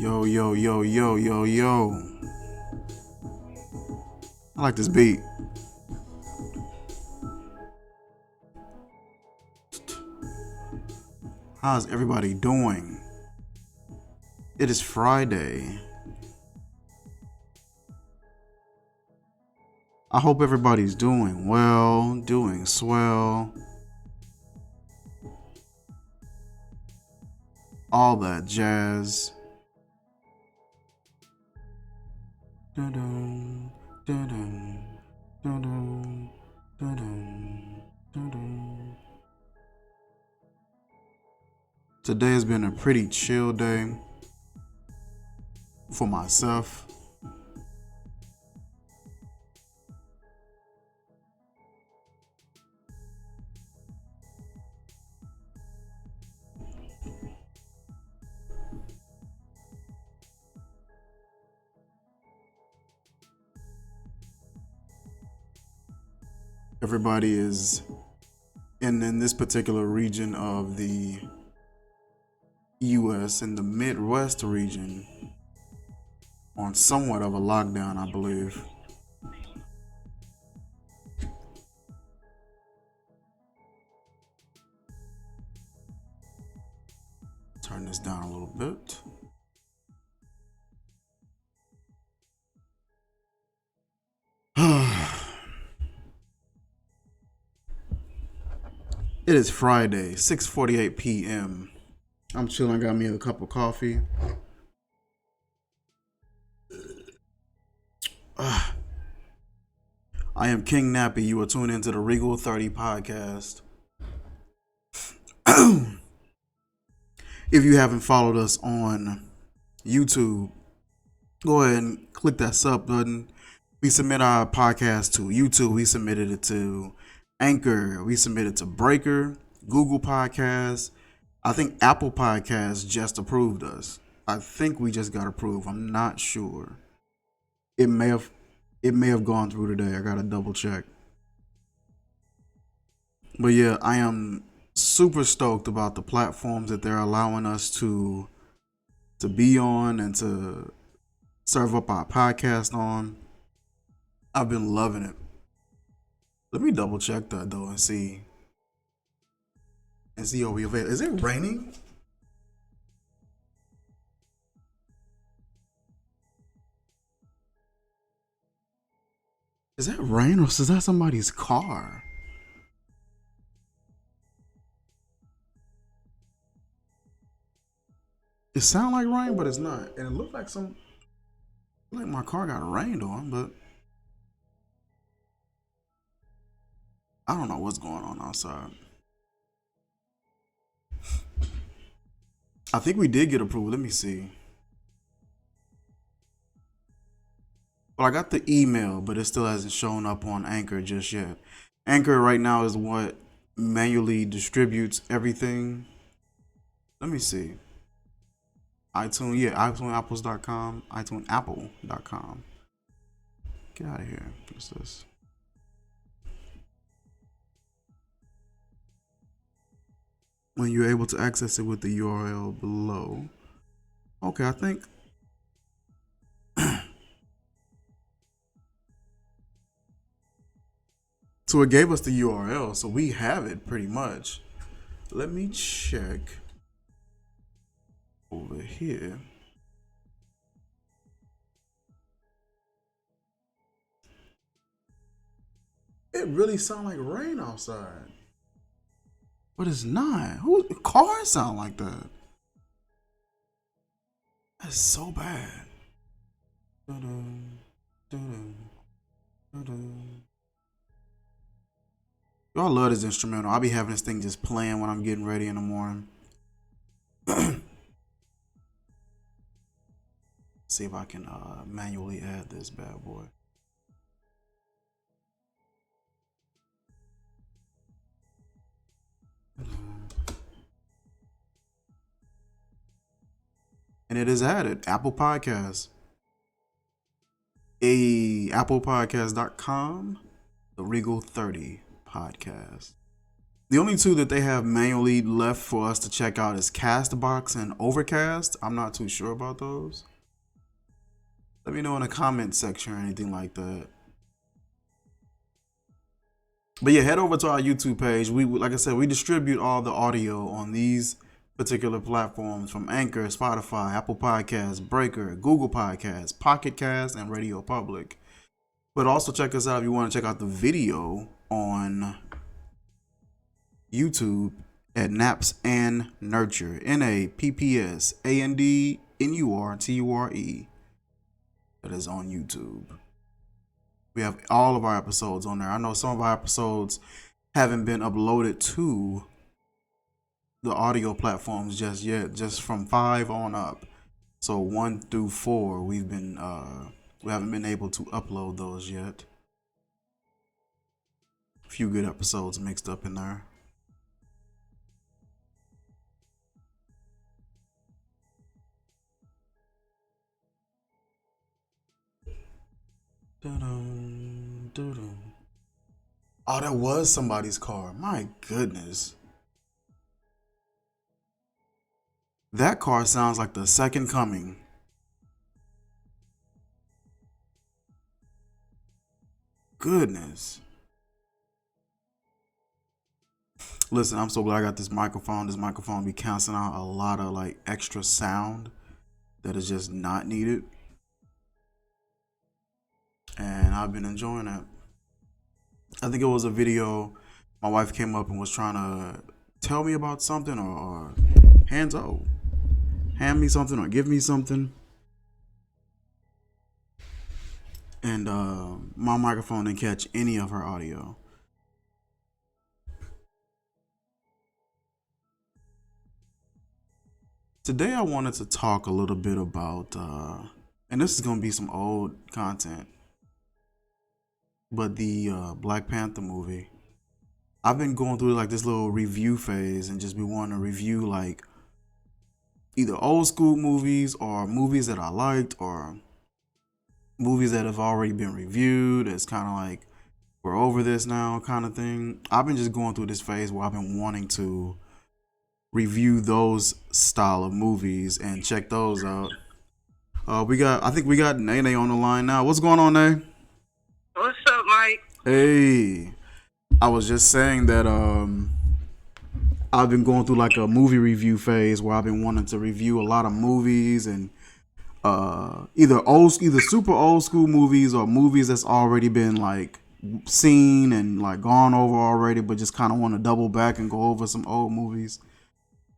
Yo, yo, yo, yo, yo, yo. I like this beat. How's everybody doing? It is Friday. I hope everybody's doing well, doing swell. All that jazz. Dun-dun, dun-dun, dun-dun, dun-dun, dun-dun. Today has been a pretty chill day for myself. Everybody is in this particular region of the US, in the Midwest region, on somewhat of a lockdown, I believe. Turn this down a little bit. It is Friday, 6:48 p.m. I'm chilling, got me a cup of coffee. I am King Nappy. You are tuned into the Regal 30 podcast. If you haven't followed us on YouTube, go ahead and click that sub button. We submit our podcast to YouTube. We submitted it to Anchor. We submitted to Breaker, Google Podcasts. I think Apple Podcasts just approved us. I think we just got approved. I'm not sure. It may have gone through today. I gotta double check. But yeah, I am super stoked about the platforms that they're allowing us to be on and to serve up our podcast on. I've been loving it. Let me double check that though and see are we available. Is it raining? Is that rain or is that somebody's car? It sounds like rain, but it's not. And it looked like my car got rained on, but I don't know what's going on outside. I think we did get approved. Let me see. Well, I got the email, but it still hasn't shown up on Anchor just yet. Anchor right now is what manually distributes everything. Let me see. iTunesapples.com, iTuneapple.com. Get out of here. What's this? When you're able to access it with the URL below. Okay, I think. So it gave us the URL, so we have it pretty much. Let me check over here. It really sounds like rain outside. But it's not. Who cars sound like that? That's so bad. Dun-dun, dun-dun, dun-dun. Y'all love this instrumental. I'll be having this thing just playing when I'm getting ready in the morning. See if I can manually add this bad boy. And it is added. Apple Podcasts. ApplePodcast.com. The Regal 30 podcast. The only two that they have manually left for us to check out is Castbox and Overcast. I'm not too sure about those. Let me know in the comment section or anything like that. But yeah, head over to our YouTube page. We, like I said, we distribute all the audio on these particular platforms from Anchor, Spotify, Apple Podcasts, Breaker, Google Podcasts, Pocket Cast, and Radio Public. But also check us out if you want to check out the video on YouTube at Naps and Nurture. NappsandNurture. That is on YouTube. We have all of our episodes on there. I know some of our episodes haven't been uploaded to the audio platforms just yet, just from 5 on up. So 1 through 4, we haven't been able to upload those yet. A few good episodes mixed up in there. Dun-dun, dun-dun. Oh, that was somebody's car. My goodness. That car sounds like the second coming. Goodness. Listen, I'm so glad I got this microphone. This microphone be canceling out a lot of like extra sound that is just not needed. And I've been enjoying it. I think it was a video my wife came up and was trying to tell me about something or hand me something or give me something. And my microphone didn't catch any of her audio. Today I wanted to talk a little bit about, and this is going to be some old content, but the Black Panther movie. I've been going through like this little review phase and just be wanting to review like either old school movies or movies that I liked or movies that have already been reviewed. It's kind of like we're over this now kind of thing. I've been just going through this phase where I've been wanting to review those style of movies and check those out. I think we got Nene on the line now. What's going on, Nene? What's up, Mike? Hey, I was just saying that I've been going through like a movie review phase where I've been wanting to review a lot of movies and either super old school movies or movies that's already been like seen and like gone over already, but just kind of want to double back and go over some old movies.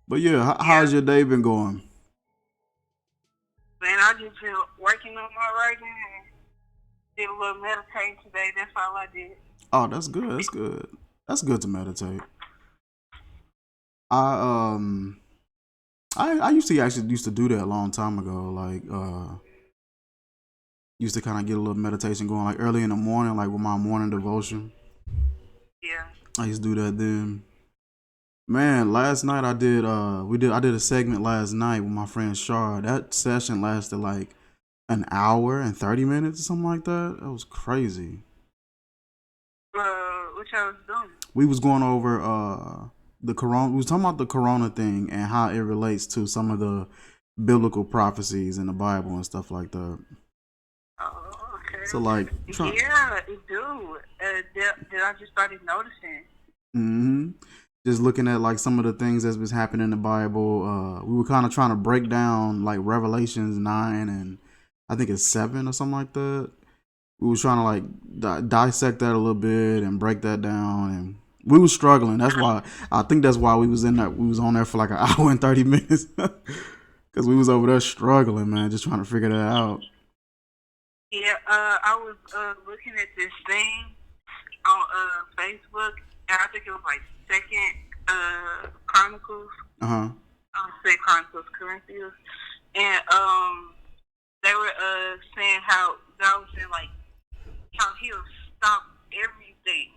But yeah, how's your day been going? Man, I just been working on my writing and did a little meditating today. That's all I did. Oh, that's good. That's good. That's good to meditate. I I used to do that a long time ago. Like used to kind of get a little meditation going like early in the morning, like with my morning devotion. Yeah. I used to do that then. Man, last night I did a segment last night with my friend Shar. That session lasted like an hour and 30 minutes or something like that. That was crazy. What y'all was doing? We was going over the corona. We was talking about the corona thing and how it relates to some of the biblical prophecies in the Bible and stuff like that. Oh, okay. So like, yeah, it do. That I just started noticing. Mm-hmm. Just looking at like some of the things that's been happening in the Bible. We were kind of trying to break down like Revelations 9 and I think it's 7 or something like that. We was trying to like dissect that a little bit and break that down, and we was struggling. That's why I think that's why we was on there for like an hour and 30 minutes because we was over there struggling, man, just trying to figure that out. Yeah, I was looking at this thing on Facebook, and I think it was like Second Chronicles. Second Chronicles, Corinthians, and they were saying how God was saying like how He'll stop everything.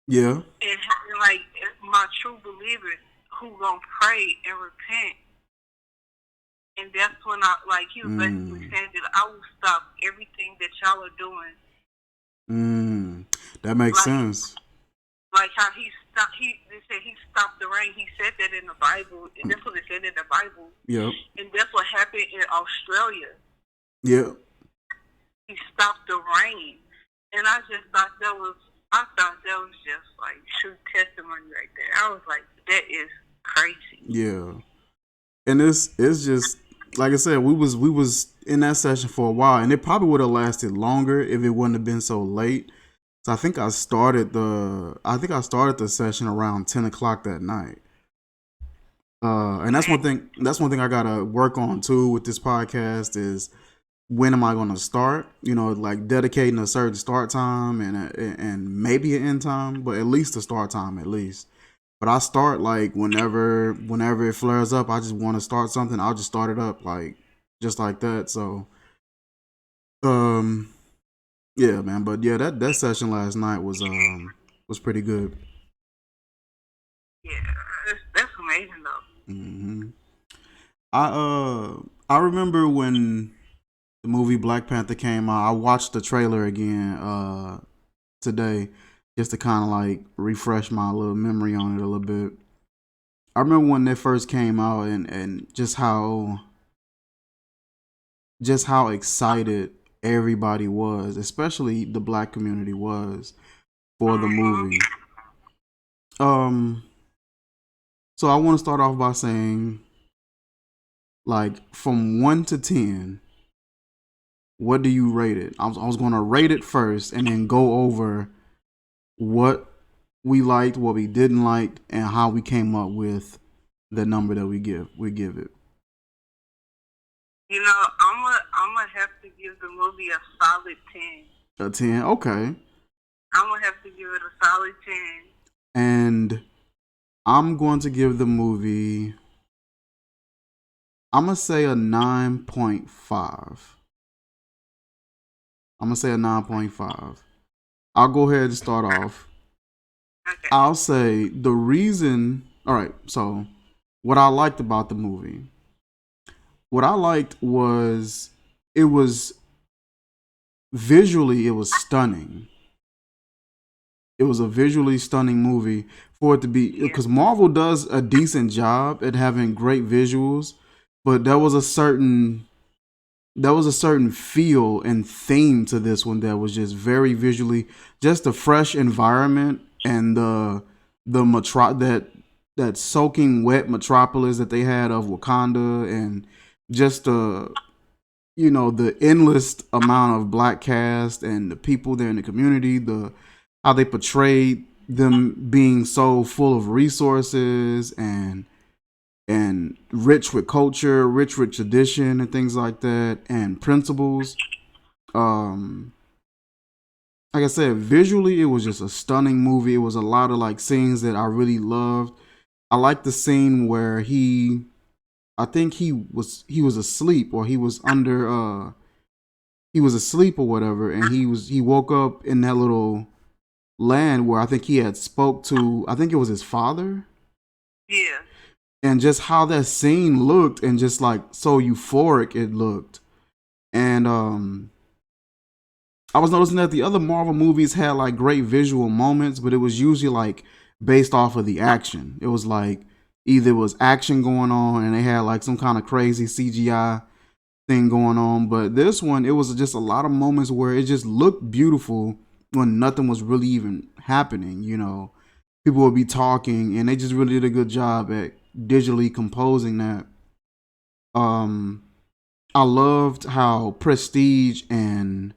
Yeah. And like my true believers who gonna pray and repent. And that's when he was basically saying that I will stop everything that y'all are doing. That makes sense. Like how he stopped. They said he stopped the rain. He said that in the Bible, and that's what it said in the Bible. Yep. And that's what happened in Australia. Yep. He stopped the rain, and I thought that was just like true testimony right there. I was like, that is crazy. Yeah. And it's just like I said, we was in that session for a while, and it probably would have lasted longer if it wouldn't have been so late. So I think I started the session around 10 o'clock that night. And that's one thing. That's one thing I gotta work on too with this podcast is when am I gonna start? You know, like dedicating a certain start time and maybe an end time, but at least a start time at least. But I start like whenever it flares up. I just want to start something. I'll just start it up like just like that. So, um, yeah, man. But yeah, that session last night was pretty good. Yeah, that's amazing though. Hmm. I remember when the movie Black Panther came out. I watched the trailer again today just to kind of like refresh my little memory on it a little bit. I remember when they first came out and just how excited everybody was, especially the black community was for the movie. So I want to start off by saying, like, from 1 to 10, what do you rate it? I was going to rate it first and then go over what we liked, what we didn't like, and how we came up with the number that we give it. You know, I'm gonna have to give the movie a solid 10. A 10, okay. I'm gonna have to give it a solid 10. And I'm going to give the movie, I'm gonna say a 9.5. I'm gonna say a 9.5. I'll go ahead and start off. Okay. I'll say the reason. All right. So, what I liked about the movie, what I liked was it was visually, it was stunning. It was a visually stunning movie for it to be, because Marvel does a decent job at having great visuals, but there was a certain feel and theme to this one that was just very visually, just a fresh environment and that soaking wet metropolis that they had of Wakanda, and just the endless amount of black cast and the people there in the community, how they portrayed them being so full of resources and rich with culture, rich with tradition and things like that, and principles. Like I said, visually it was just a stunning movie. It was a lot of like scenes that I really loved. I like the scene where I think he was asleep, or he was asleep or whatever, and he woke up in that little land where I think he had spoke to, I think it was his father. Yeah. And just how that scene looked, and just like so euphoric it looked. And I was noticing that the other Marvel movies had like great visual moments, but it was usually like based off of the action. It was like either it was action going on and they had like some kind of crazy CGI thing going on. But this one, it was just a lot of moments where it just looked beautiful when nothing was really even happening. You know, people would be talking, and they just really did a good job at digitally composing that. I loved how Prestige and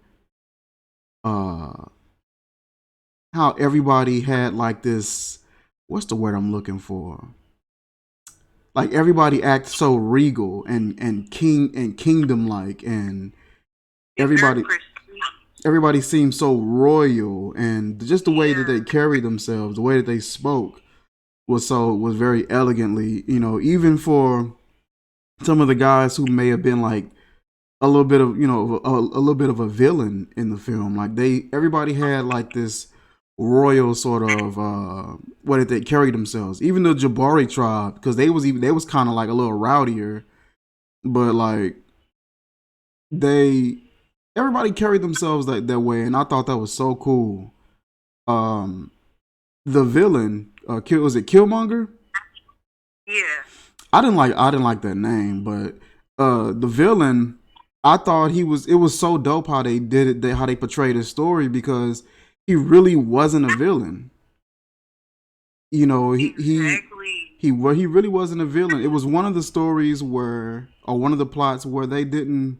how everybody had like this, what's the word I'm looking for? Like everybody acted so regal and kingdom like, and everybody seemed so royal, and just the way that they carried themselves, the way that they spoke was very elegantly, even for some of the guys who may have been like a little bit of, a little bit of a villain in the film. Like everybody had like this royal sort of way that they carried themselves. Even the Jabari tribe, because they was kind of like a little rowdier, but like everybody carried themselves like that way, and I thought that was so cool. Um, the villain, was it Killmonger? Yeah. I didn't like that name, but the villain, I thought it was so dope how they did it, how they portrayed his story because he really wasn't a villain. You know, Exactly. he really wasn't a villain. It was one of the stories where, or one of the plots where they didn't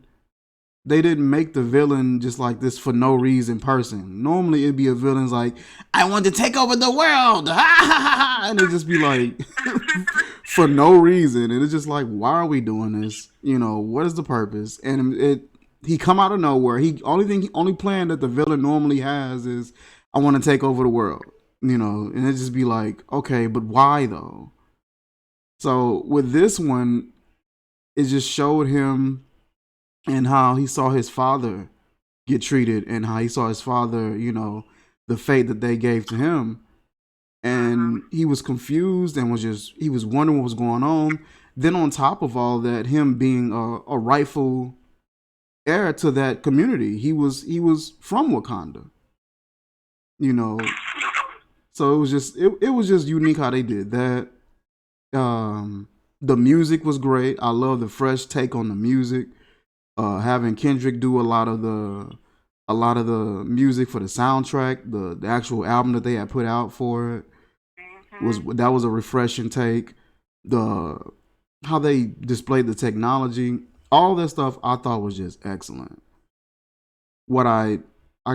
make the villain just like this for no reason person. Normally it'd be a villain's like, I want to take over the world, and it'd just be like for no reason, and it's just like, why are we doing this? You know, what is the purpose? And he come out of nowhere. Only plan that the villain normally has is, I want to take over the world. You know, and it just be like, okay, but why though? So with this one, it just showed him and how he saw his father get treated and how he saw his father, you know, the fate that they gave to him. And he was confused and he was wondering what was going on. Then on top of all that, him being a rightful heir to that community, he was from Wakanda, you know. So it was just unique how they did that. The music was great. I love the fresh take on the music. Having Kendrick do a lot of the music for the soundtrack, the actual album that they had put out for it was a refreshing take. The How they displayed the technology, all that stuff, I thought was just excellent. What I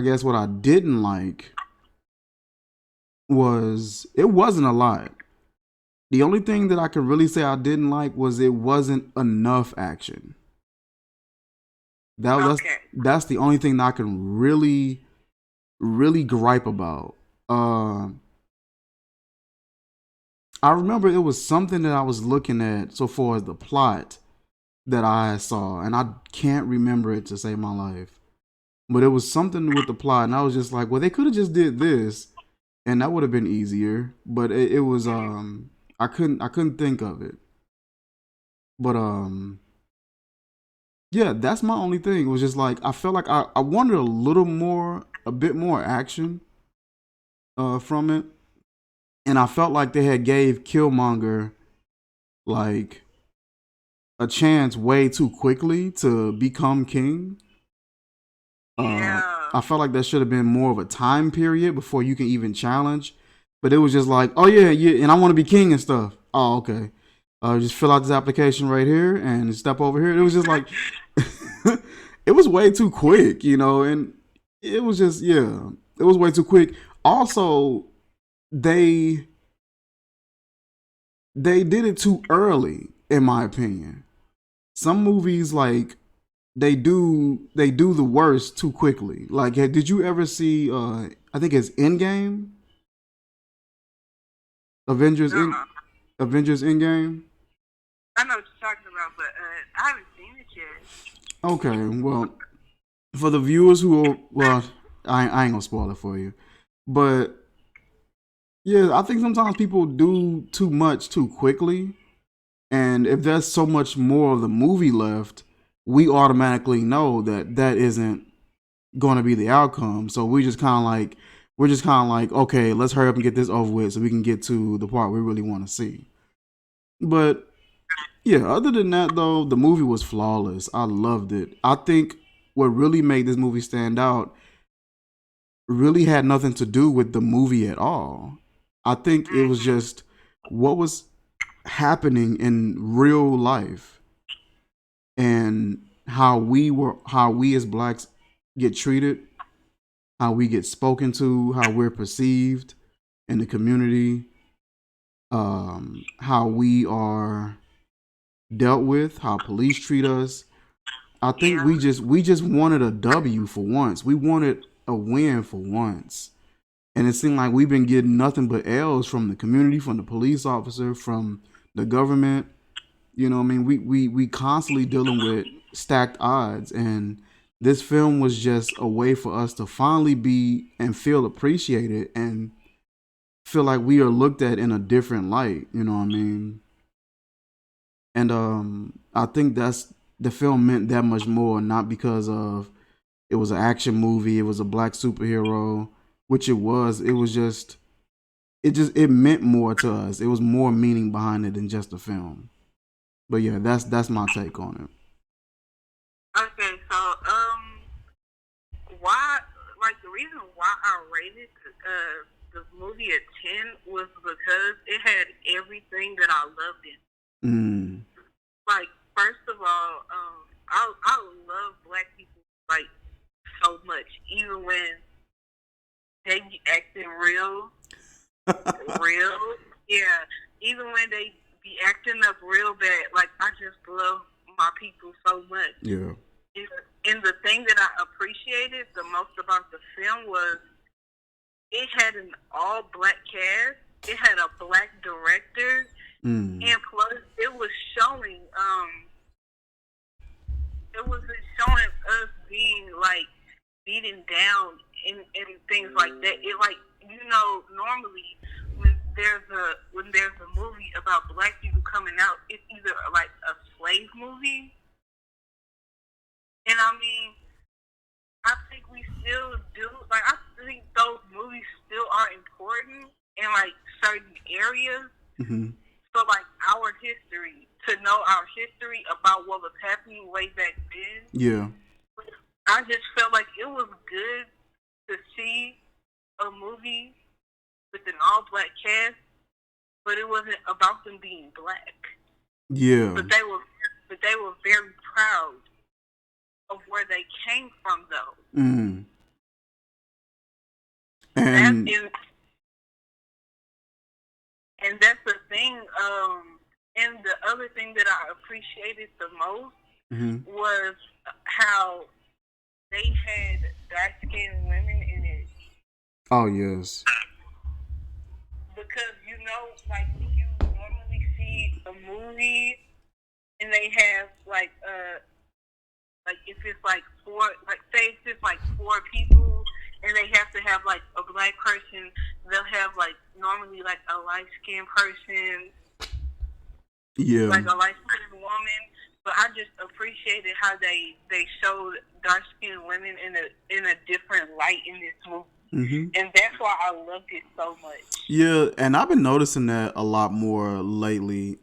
guess what I didn't like was it wasn't a lot. The only thing that I could really say I didn't like was it wasn't enough action. That's the only thing that I can really gripe about. I remember it was something that I was looking at so far as the plot that I saw, and I can't remember it to save my life. But it was something with the plot, and I was just like, well, they could have just did this, and that would have been easier. But it was I couldn't think of it. But yeah, that's my only thing. It was just like I felt like I wanted a bit more action from it, and I felt like they had gave Killmonger like a chance way too quickly to become king. Yeah. I felt like there should have been more of a time period before you can even challenge. But it was just like, oh yeah, yeah, and I want to be king and stuff. Oh, okay. Just fill out this application right here and step over here. It was just like, it was way too quick, you know, and it was just, yeah, it was way too quick. Also, they they did it too early, in my opinion. Some movies like they do the worst too quickly. Like, did you ever see? I think it's Endgame, Avengers in Uh-uh. Avengers Endgame. I know what you're talking about, but I haven't seen it yet. Okay, well, for the viewers who are, well, I ain't gonna spoil it for you, but yeah, I think sometimes people do too much too quickly, and if there's so much more of the movie left, we automatically know that that isn't going to be the outcome. So we're just kind of like, okay, let's hurry up and get this over with so we can get to the part we really want to see. But yeah, other than that though, the movie was flawless. I loved it. I think what really made this movie stand out really had nothing to do with the movie at all. I think it was just what was happening in real life and how we as blacks get treated, how we get spoken to, how we're perceived in the community, how we are dealt with, how police treat us. I think Yeah. we just wanted a W for once. We wanted a win for once. And it seemed like we've been getting nothing but L's from the community, from the police officer, from the government. You know what I mean? We constantly dealing with stacked odds, and this film was just a way for us to finally be and feel appreciated and feel like we are looked at in a different light, you know what I mean? And I think that's the film meant that much more, not because of it was an action movie, it was a black superhero. which it was. It meant more to us. It was more meaning behind it than just a film. But yeah, that's my take on it. Okay, so why? Like the reason why I rated the movie a 10 was because it had everything that I loved in. Like first of all, I love black people like so much, even when they be acting real, yeah. Even when they be acting up real bad, like I just love my people so much. Yeah. And the thing that I appreciated the most about the film was it had an all black cast. It had a black director, and plus it was showing us being like beaten down and things like that. It like normally when there's a movie about black people coming out, it's either like a slave movie, and I mean I think we still do. Like, I think those movies still are important in, like, certain areas. Mm-hmm. So, like, our history, to know our history about what was happening way back then. Yeah. I just felt like it was good to see a movie with an all-black cast, but it wasn't about them being black. Yeah. But they were very proud of where they came from, though. And that's the thing. And the other thing that I appreciated the most was how they had dark-skinned women in it. Oh yes. Because like you normally see a movie, and they have like if it's like four, like say if it's like four people, and they have to have like a black person, they'll have like normally like a light skinned person, like a light skinned woman. But I just appreciated how they showed dark skinned women in a different light in this movie. And that's why I loved it so much. Yeah, and I've been noticing that a lot more lately.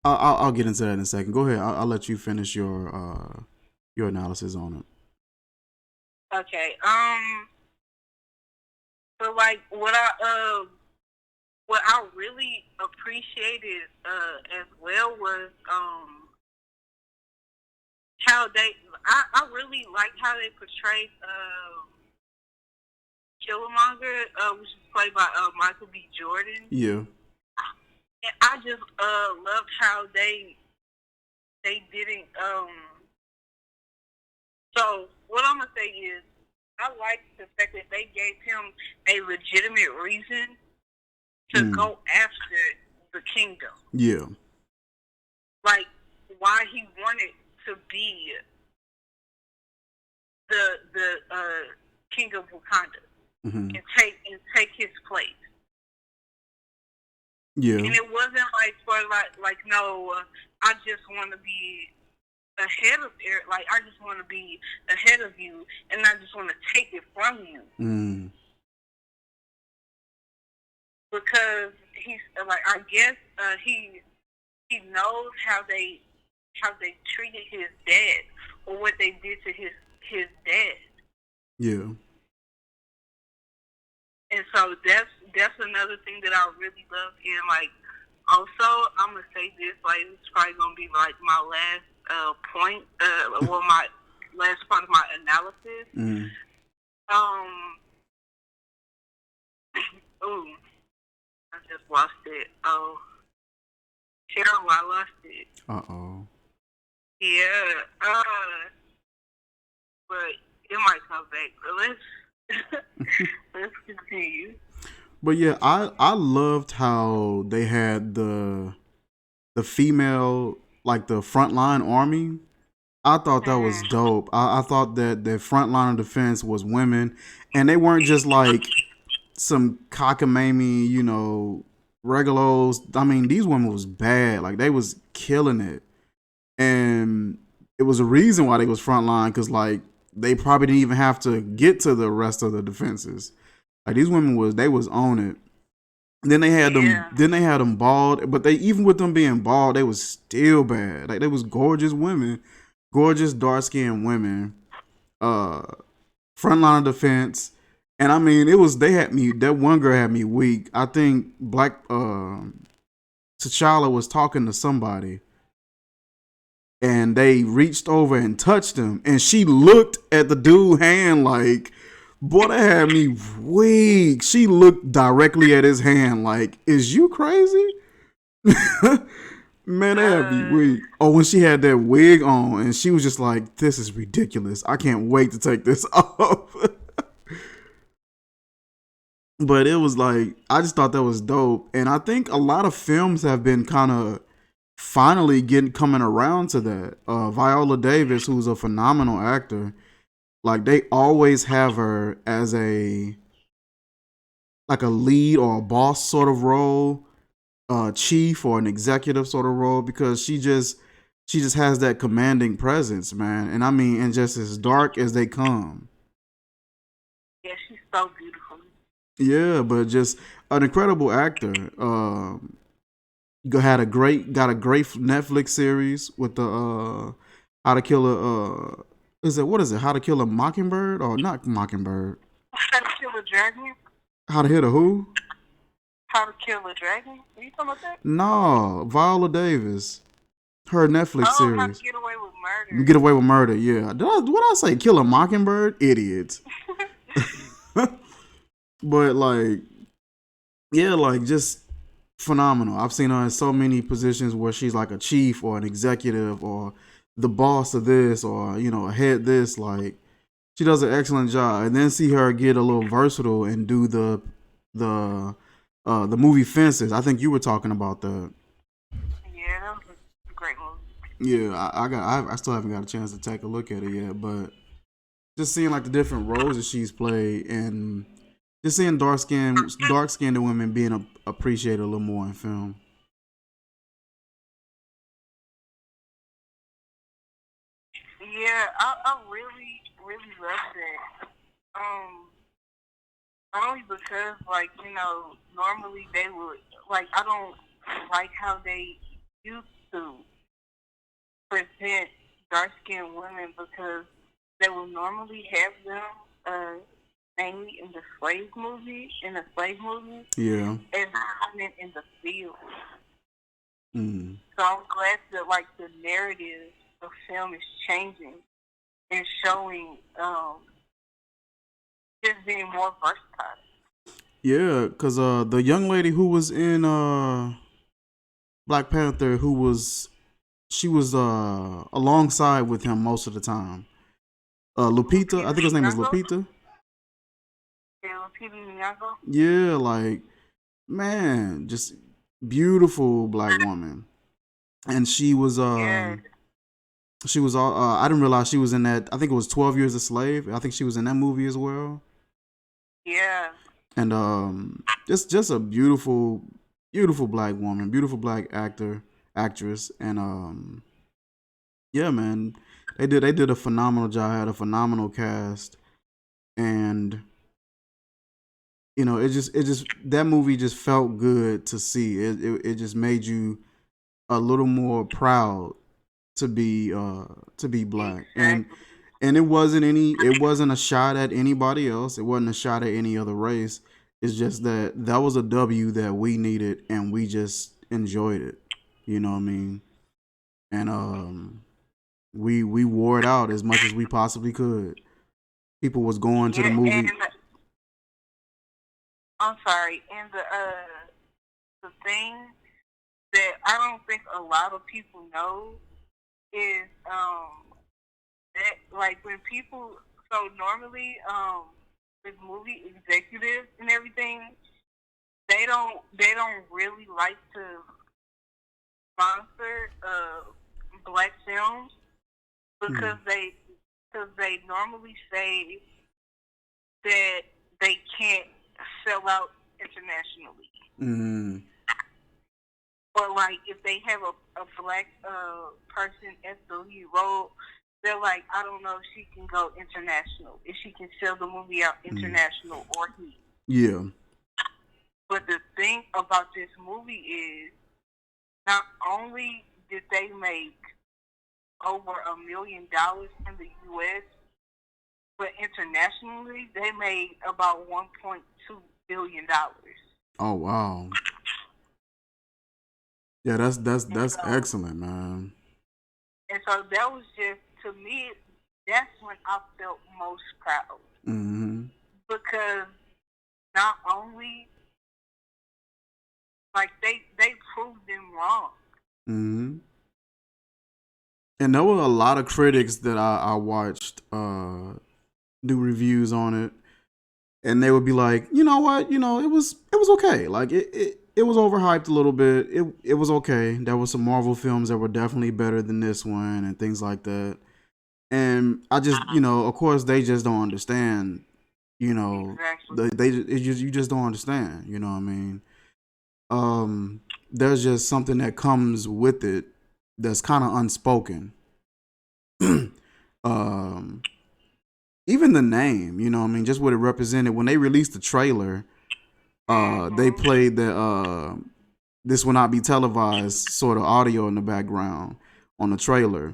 I'll get into that in a second. Go ahead. I'll let you finish your analysis on it. Okay. So like what I really appreciated as well was how I really liked how they portrayed Killmonger, which is played by Michael B. Jordan. Yeah. And I just loved how they didn't. So what I'm gonna say is, I like the fact that they gave him a legitimate reason to go after the kingdom. Yeah. Like why he wanted to be the king of Wakanda and take his place. Yeah. And it wasn't like for like no, I just want to be ahead of it. Like I just want to be ahead of you, and I just want to take it from you. Because he's like, I guess he knows how they treated his dad or what they did to his dad. Yeah. And so that's another thing that I really love. And like, also, I'm gonna say this. Like, it's probably gonna be like my last point. Well, my last part of my analysis. Ooh, I just lost it. Oh, Cheryl, I lost it. Uh-oh. Yeah. But it might come back. But let's continue. But yeah, I loved how they had the female, like the frontline army. I thought that was dope. I thought that the frontline of defense was women, and they weren't just like some cockamamie, regulars. I mean, these women was bad. Like they was killing it, and it was a reason why they was frontline. Cause like they probably didn't even have to get to the rest of the defenses. Like these women was on it. Then they had them. Then they had them bald, but they even with them being bald, they was still bad. Like they was gorgeous women, gorgeous dark skinned women. Front line of defense, and I mean it was they had me. That one girl had me weak. I think T'Challa was talking to somebody, and they reached over and touched him, and she looked at the dude's hand like, boy, that had me weak. She looked directly at his hand like, is you crazy? Man, that had me weak. Oh, when she had that wig on, and she was just like, this is ridiculous. I can't wait to take this off. But it was like, I just thought that was dope. And I think a lot of films have been kind of finally coming around to that. Viola Davis, who's a phenomenal actor, like they always have her as a lead or a boss sort of role, chief or an executive sort of role, because she just has that commanding presence, man. And I mean, and just as dark as they come. Yeah, she's so beautiful. Yeah, but just an incredible actor. Got a great Netflix series with the How to Kill a what is it? How to Kill a Mockingbird or not Mockingbird? How to Kill a Dragon? How to Hit a Who? How to Kill a Dragon? Are you talking about that? No, Viola Davis. Her Netflix series. How to Get Away with Murder. Get Away with Murder, yeah. What I say? Kill a Mockingbird? Idiots. But like, yeah, like just phenomenal. I've seen her in so many positions where she's like a chief or an executive or the boss of this or a head this. Like she does an excellent job. And then see her get a little versatile and do the movie Fences. I think you were talking about that. Yeah, that was a great movie. Yeah, I still haven't got a chance to take a look at it yet, but just seeing like the different roles that she's played and just seeing dark skinned women being appreciated a little more in film. Yeah, I really, really love that. Only because, like, normally they would, like, I don't like how they used to present dark-skinned women because they will normally have them, mainly in the slave movie, Yeah. and women in the field. Mm. So I'm glad that, like, the narrative of film is changing and showing just being more versatile. Yeah, cause the young lady who was in Black Panther, she was alongside with him most of the time. Lupita, I think his name is Lupita. Yeah, Lupita Nyong'o. Yeah, like man, just beautiful black woman, and she was Yeah. she was all. I didn't realize she was in that. I think it was 12 Years a Slave. I think she was in that movie as well. Yeah. And just a beautiful black woman, beautiful black actress, and yeah, man, they did a phenomenal job. Had a phenomenal cast, and it just that movie just felt good to see. It just made you a little more proud to be black. And it wasn't a shot at anybody else. It wasn't a shot at any other race. It's just that was a W that we needed and we just enjoyed it. You know what I mean? And we wore it out as much as we possibly could. People was going to the movie. I'm sorry, and the thing that I don't think a lot of people know is that, like, when people, so normally with movie executives and everything, they don't really like to sponsor black films because they normally say that they can't sell out internationally. Mm-hmm. Or like if they have a black person as the lead role, they're like, I don't know if she can go international, if she can sell the movie out international or he. Yeah. But the thing about this movie is, not only did they make over $1 million in the U.S., but internationally they made about $1.2 billion. Oh wow. Yeah, that's excellent, man. And so that was just, to me, that's when I felt most proud. Mm-hmm. Because not only, like, they proved them wrong. Mm-hmm. And there were a lot of critics that I watched do reviews on it, and they would be like, you know what, it was okay. Like it was overhyped a little bit. It was okay. There were some Marvel films that were definitely better than this one and things like that. And I just, of course, they just don't understand. Exactly. You just don't understand. You know what I mean? There's just something that comes with it that's kind of unspoken. um, Even the name, you know what I mean, just what it represented. When they released the trailer, they played the this will not be televised sort of audio in the background on the trailer.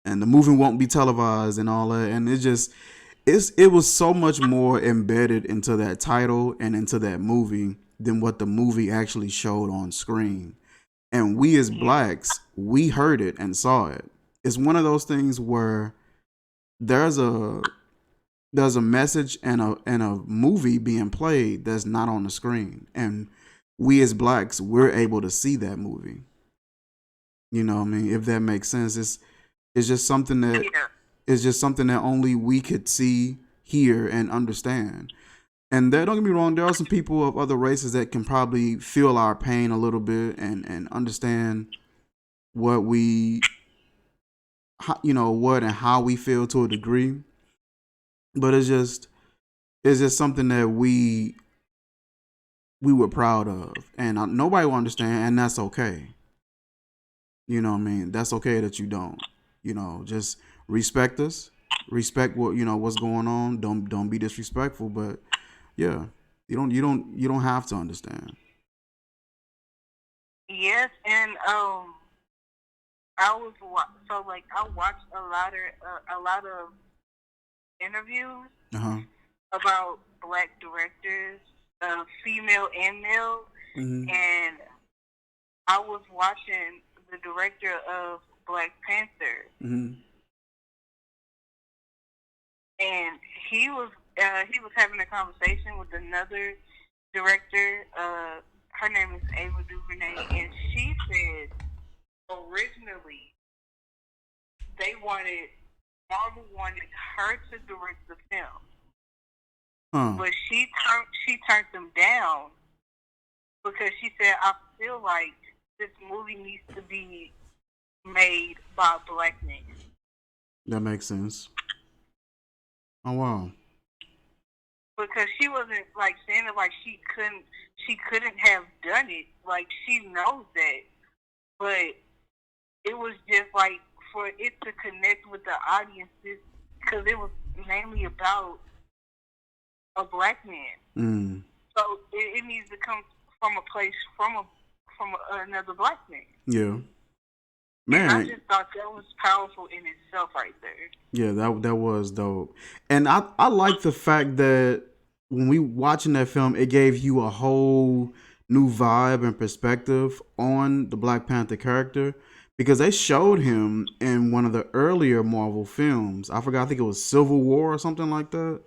And the movie won't be televised and all that. And it was so much more embedded into that title and into that movie than what the movie actually showed on screen. And we as blacks, we heard it and saw it. It's one of those things where there's a message and a movie being played that's not on the screen, and we as blacks, we're able to see that movie. You know what I mean? If that makes sense, it's just something that it's just something that only we could see, hear, and understand. And there, don't get me wrong, there are some people of other races that can probably feel our pain a little bit and understand what what and how we feel to a degree. But it's just something that we were proud of, and nobody will understand, and that's okay. You know what I mean? That's okay that you don't. Just respect us, respect what's going on. Don't be disrespectful, but yeah, you don't have to understand. Yes, and I watched a lot of interviews Uh-huh. about black directors, female and male, Mm-hmm. and I was watching the director of Black Panther, Mm-hmm. and he was having a conversation with another director. Her name is Ava DuVernay, and she said originally they wanted Marvel wanted her to direct the film, Huh. but she turned them down because she said, I feel like this movie needs to be made by a black man. That makes sense. Oh wow. Because she wasn't like saying it like she couldn't have done it. Like, she knows that. But it was just like for it to connect with the audiences, because it was mainly about a black man. Mm. So it needs to come from a place from another black man. Yeah. And I Man. just thought that was powerful in itself right there. Yeah, that was dope. And I like the fact that when we watching that film, it gave you a whole new vibe and perspective on the Black Panther character, because they showed him in one of the earlier Marvel films. I forgot, I think it was Civil War or something like that.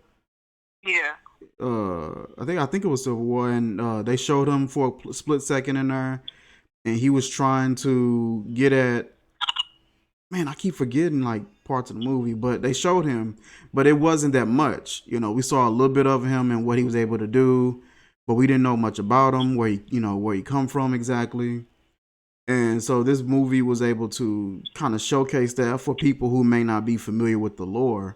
Yeah. I think it was Civil War, and they showed him for a split second in there, and he was trying to get at, man, I keep forgetting like parts of the movie, but they showed him, but it wasn't that much. We saw a little bit of him and what he was able to do, but we didn't know much about him, where he come from exactly. And so this movie was able to kind of showcase that for people who may not be familiar with the lore.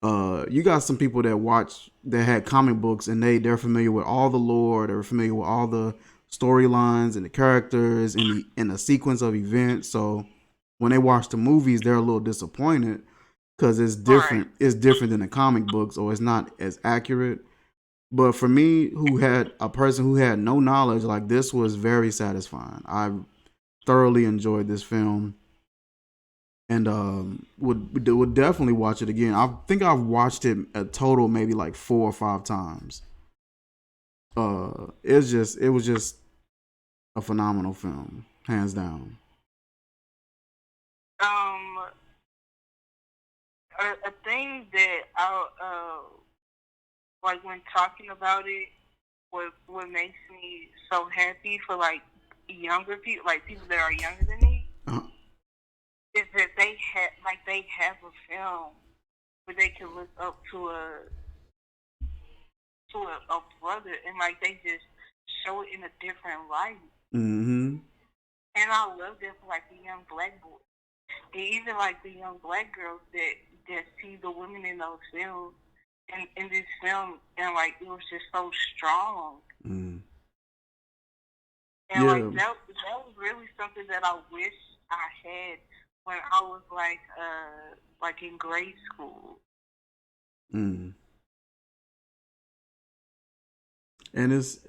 You got some people that had comic books, and they're familiar with all the lore, they're familiar with all the storylines and the characters and the sequence of events. So when they watch the movies, they're a little disappointed because it's Right. different. It's different than the comic books, or it's not as accurate. But for me, who had a person who had no knowledge, like this was very satisfying. I thoroughly enjoyed this film, and would definitely watch it again. I think I've watched it a total maybe like 4 or 5 times. It was just a phenomenal film, hands down. Um, a thing that I like when talking about it, what makes me so happy for like younger people, like people that are younger than me, Uh, is that they have a film where they can look up to a brother and like they just show it in a different light. mm-hmm. And I love that for like the young black boys. And even like the young black girls that see the women in those films and in this film and like it was just so strong. Mm. And Yeah. like that was really something that I wish I had when I was like in grade school. Mm. And it's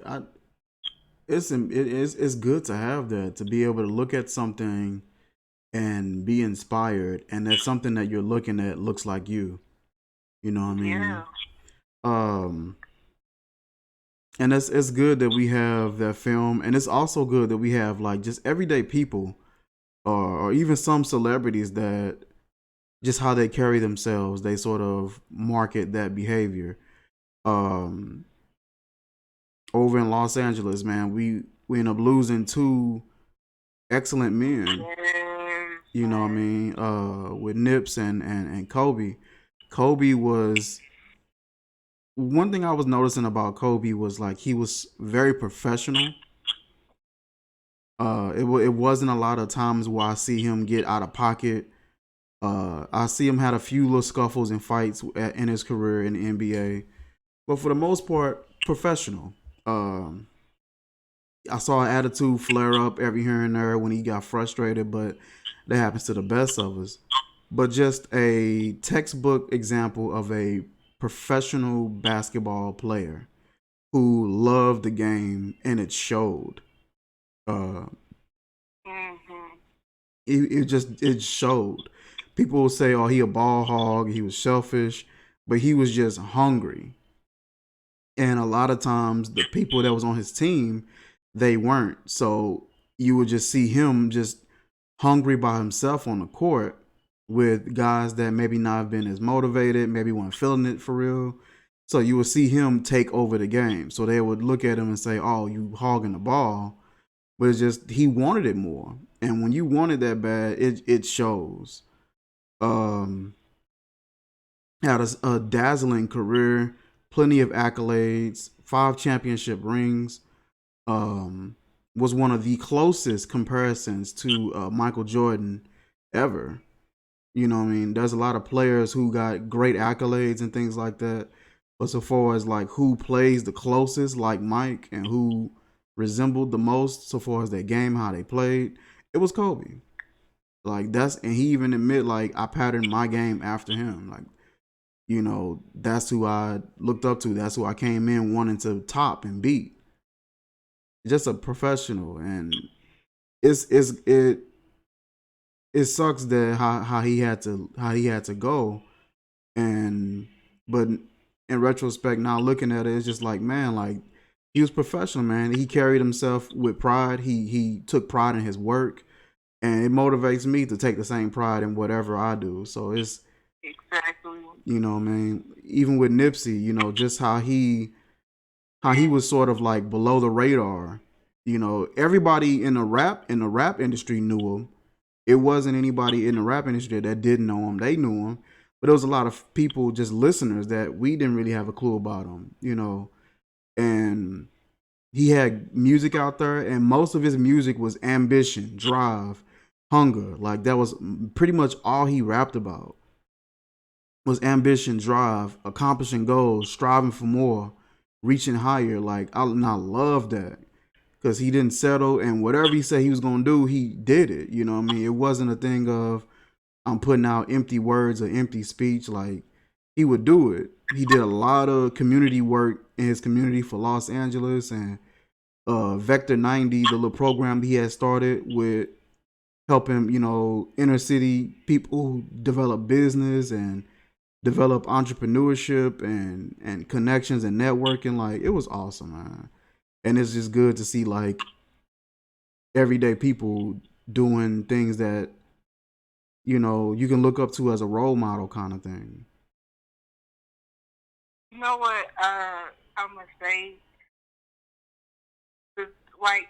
good to have that, to be able to look at something and be inspired, and that something that you're looking at looks like you. You know what I Yeah. mean? Um, and it's good that we have that film, and it's also good that we have like just everyday people, or even some celebrities that just how they carry themselves, they sort of market that behavior. Um, Over in Los Angeles, man, we end up losing two excellent men. Yes, You know what I mean? With Nips and Kobe. Kobe was one thing I was noticing about Kobe was like he was very professional. It wasn't a lot of times where I see him get out of pocket. I see him had a few little scuffles and fights in his career in the NBA, but for the most part, professional. Um, I saw an attitude flare up every here and there when he got frustrated, but that happens to the best of us. But just a textbook example of a professional basketball player who loved the game, and it showed. Uh, mm-hmm. it showed. People will say, "Oh, he a ball hog. He was selfish," but he was just hungry. And a lot of times, the people that was on his team, they weren't. So you would just see him just hungry by himself on the court with guys that maybe not have been as motivated, maybe weren't feeling it for real. So you would see him take over the game. So they would look at him and say, "Oh, you hogging the ball," but it's just he wanted it more. And when you want it that bad, it shows. Um, Had a dazzling career, plenty of accolades, 5 championship rings. Um, was one of the closest comparisons to Michael Jordan ever. You know what I mean? There's a lot of players who got great accolades and things like that. But so far as like who plays the closest, like Mike, and who resembled the most so far as their game, how they played, it was Kobe. Like and he even admit like I patterned my game after him. Like, that's who I looked up to. That's who I came in wanting to top and beat. Just a professional, and it it sucks that how he had to go, and but in retrospect now looking at it, it's just like, man, like he was professional, man. He carried himself with pride. He took pride in his work, and it motivates me to take the same pride in whatever I do. So it's Exactly. I mean, even with Nipsey, just how he was sort of like below the radar. Everybody in the rap industry knew him. It wasn't anybody in the rap industry that didn't know him. They knew him, but there was a lot of people, just listeners, that we didn't really have a clue about him. And he had music out there, and most of his music was ambition, drive, hunger. Like that was pretty much all he rapped about was ambition, drive, accomplishing goals, striving for more, reaching higher. Like I love that. because he didn't settle, and whatever he said he was gonna do, he did it. You know what I mean? It wasn't a thing of I'm putting out empty words or empty speech. Like, he would do it. He did a lot of community work in his community for Los Angeles, and Vector 90, the little program he had started with helping, inner city people develop business and develop entrepreneurship and connections and networking. Like, it was awesome, man. And it's just good to see, like, everyday people doing things that, you can look up to as a role model kind of thing. You know what I'm gonna say? Like,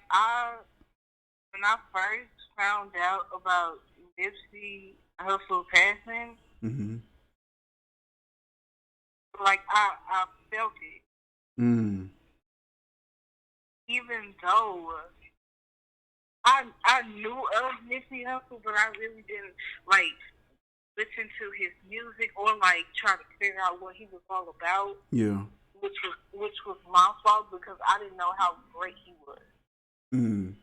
when I first found out about Nipsey Hussle passing, mm-hmm. like I felt it. Mm. Even though I knew of Nipsey Hussle, but I really didn't like listen to his music or like try to figure out what he was all about. Yeah. Which was my fault because I didn't know how great he was. Mm.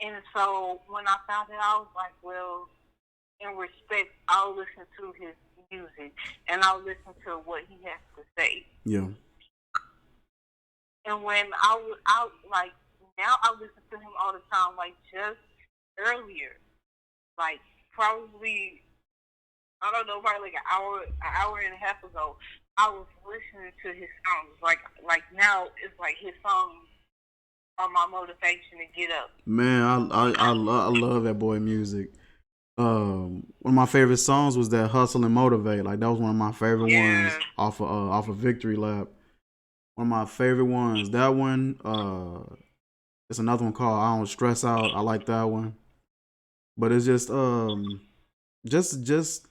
And so when I found it, I was like, well, in respect, I'll listen to his music and I'll listen to what he has to say. Yeah. And when I like, now I listen to him all the time. Like, just earlier, like probably, I don't know, probably like an hour and a half ago, I was listening to his songs. Like now, it's like his songs are my motivation to get up. Man, I love that boy music. One of my favorite songs was that "Hustle and Motivate." Like, that was one of my favorite ones off of Victory Lap. One of my favorite ones. That one. It's another one called "I Don't Stress Out." I like that one. But it's just an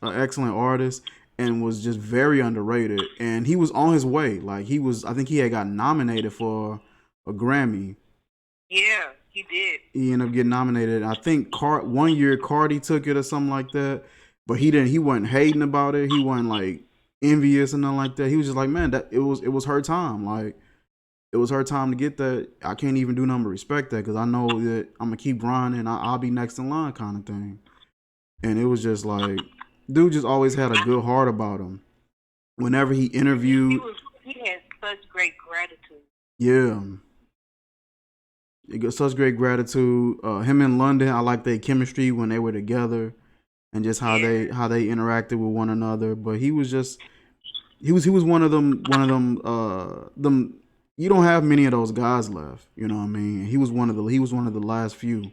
excellent artist, and was just very underrated. And he was on his way. Like, I think he had got nominated for a Grammy. Yeah, he did. He ended up getting nominated. I think 1 year Cardi took it or something like that. But he didn't. He wasn't hating about it. He wasn't like envious and nothing like that. He was just like, man, that it was her time. Like, it was her time to get that. I can't even do nothing but respect that, because I know that I'm gonna keep grinding. I'll be next in line, kind of thing. And it was just like, dude just always had a good heart about him. Whenever he interviewed, he had such great gratitude. Yeah. He got such great gratitude. Him in London, I like their chemistry when they were together, and just how they interacted with one another. But he was one of them. You don't have many of those guys left. You know what I mean? He was one of the last few.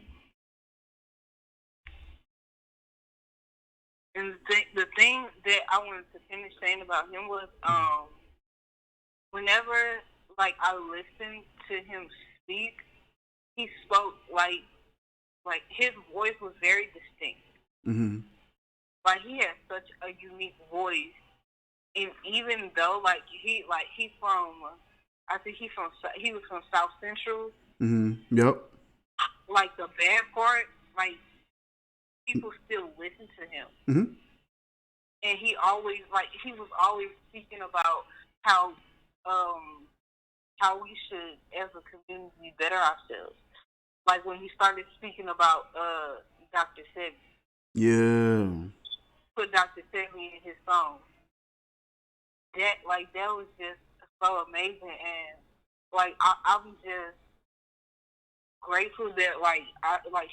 And the thing that I wanted to finish saying about him was, whenever like I listened to him speak, he spoke like his voice was very distinct. Mm-hmm. Like, he had such a unique voice, and even though he from, I think he was from South Central. Mm-hmm. Yep. Like, the bad part, like, people still listen to him. Mm-hmm. And he was always speaking about how we should, as a community, better ourselves. Like, when he started speaking about Dr. Sebi. Yeah. Put Dr. Sebi in his song. That was just so amazing, and like I'm just grateful that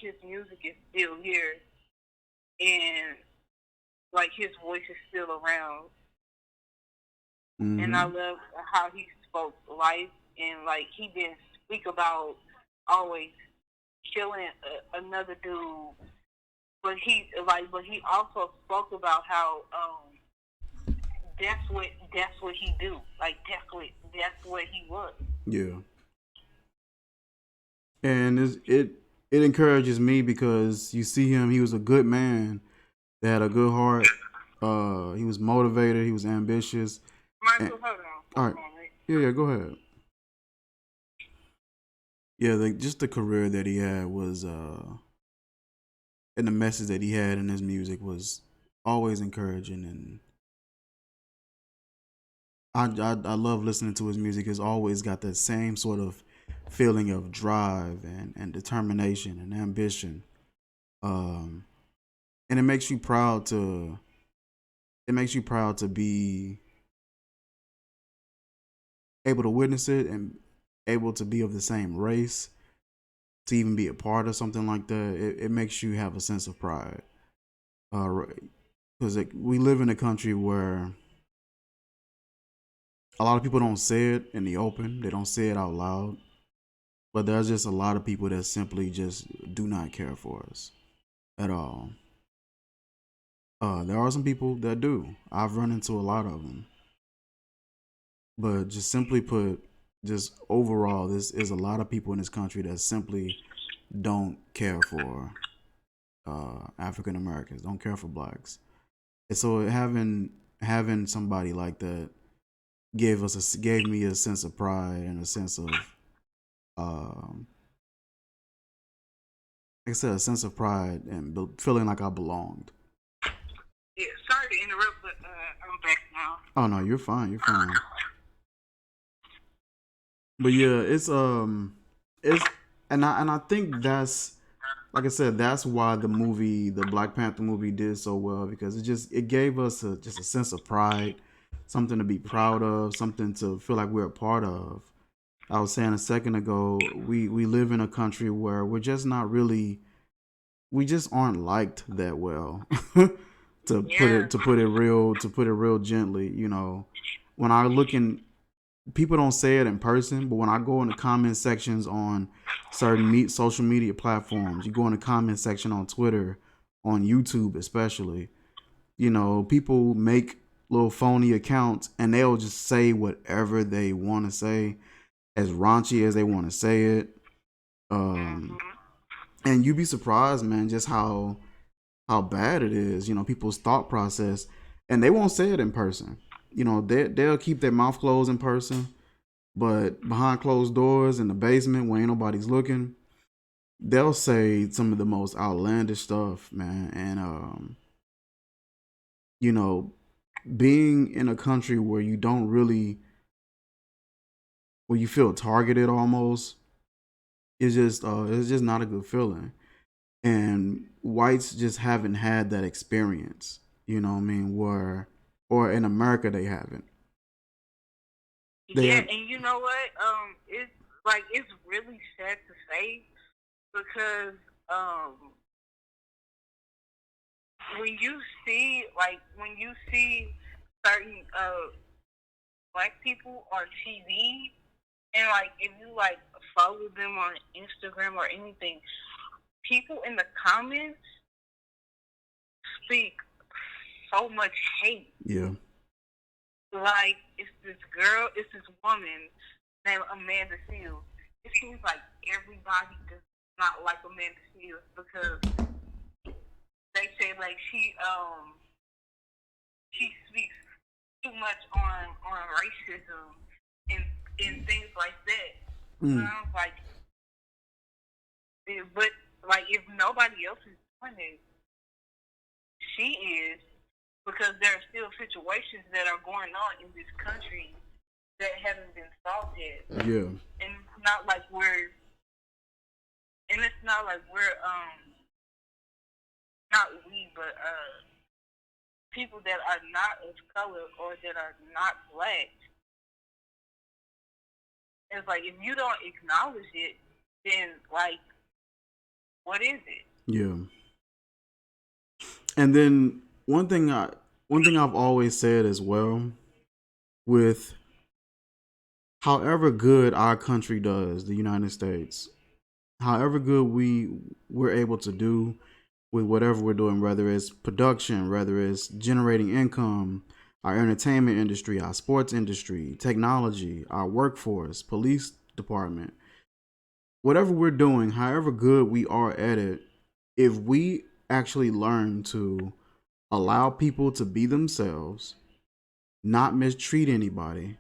his music is still here, and like his voice is still around. Mm-hmm. And I love how he spoke life, and like he didn't speak about always killing another dude, but he also spoke about how that's what he do. Like, that's what he was. Yeah. And it encourages me, because you see him, he was a good man that had a good heart. He was motivated, he was ambitious. Michael, hold on. All right. Yeah, go ahead. Yeah, just the career that he had was and the message that he had in his music was always encouraging, and I love listening to his music. It's always got that same sort of feeling of drive and determination and ambition. Um, and it makes you proud to be able to witness it and able to be of the same race, to even be a part of something like that. It makes you have a sense of pride. Because we live in a country where a lot of people don't say it in the open, they don't say it out loud, but there's just a lot of people that simply just do not care for us at all. There are some people that do. I've run into a lot of them. But just simply put, just overall, this is a lot of people in this country that simply don't care for African Americans, don't care for blacks. And so having somebody like that gave me a sense of pride and a sense of um, like I said, a sense of pride and feeling like I belonged. Yeah, sorry to interrupt, but I'm back now. Oh no, you're fine. You're fine. But yeah, it's and I think that's, like I said, that's why the Black Panther movie did so well, because it gave us just a sense of pride, something to be proud of, something to feel like we're a part of. I was saying a second ago, we live in a country where we're just not really, we just aren't liked that well. To put it real gently, when I look in, people don't say it in person, but when I go in the comment sections on certain social media platforms, you go in the comment section on Twitter, on YouTube especially, people make little phony accounts and they'll just say whatever they want to say, as raunchy as they want to say it. And you'd be surprised, man, just how bad it is. People's thought process, and they won't say it in person. They'll keep their mouth closed in person, but behind closed doors in the basement where ain't nobody's looking, they'll say some of the most outlandish stuff, man. And being in a country where you don't really, where you feel targeted almost, it's just not a good feeling. And whites just haven't had that experience. You know what I mean? Or in America they haven't. And you know what? It's really sad to say, because when you see certain black people on TV, and if you follow them on Instagram or anything, people in the comments speak so much hate. Yeah. It's this woman named Amanda Seales. It seems like everybody does not like Amanda Seales because they say she speaks too much on racism and things like that. And I was but if nobody else is doing it, she is, because there are still situations that are going on in this country that haven't been solved yet. Yeah. And it's not like we're not we, but people that are not of color or that are not black. It's if you don't acknowledge it, then what is it? Yeah. And then one thing I've always said as well, with however good our country does, the United States, however good we're able to do with whatever we're doing, whether it's production, whether it's generating income, our entertainment industry, our sports industry, technology, our workforce, police department, whatever we're doing, however good we are at it, if we actually learn to allow people to be themselves, not mistreat anybody,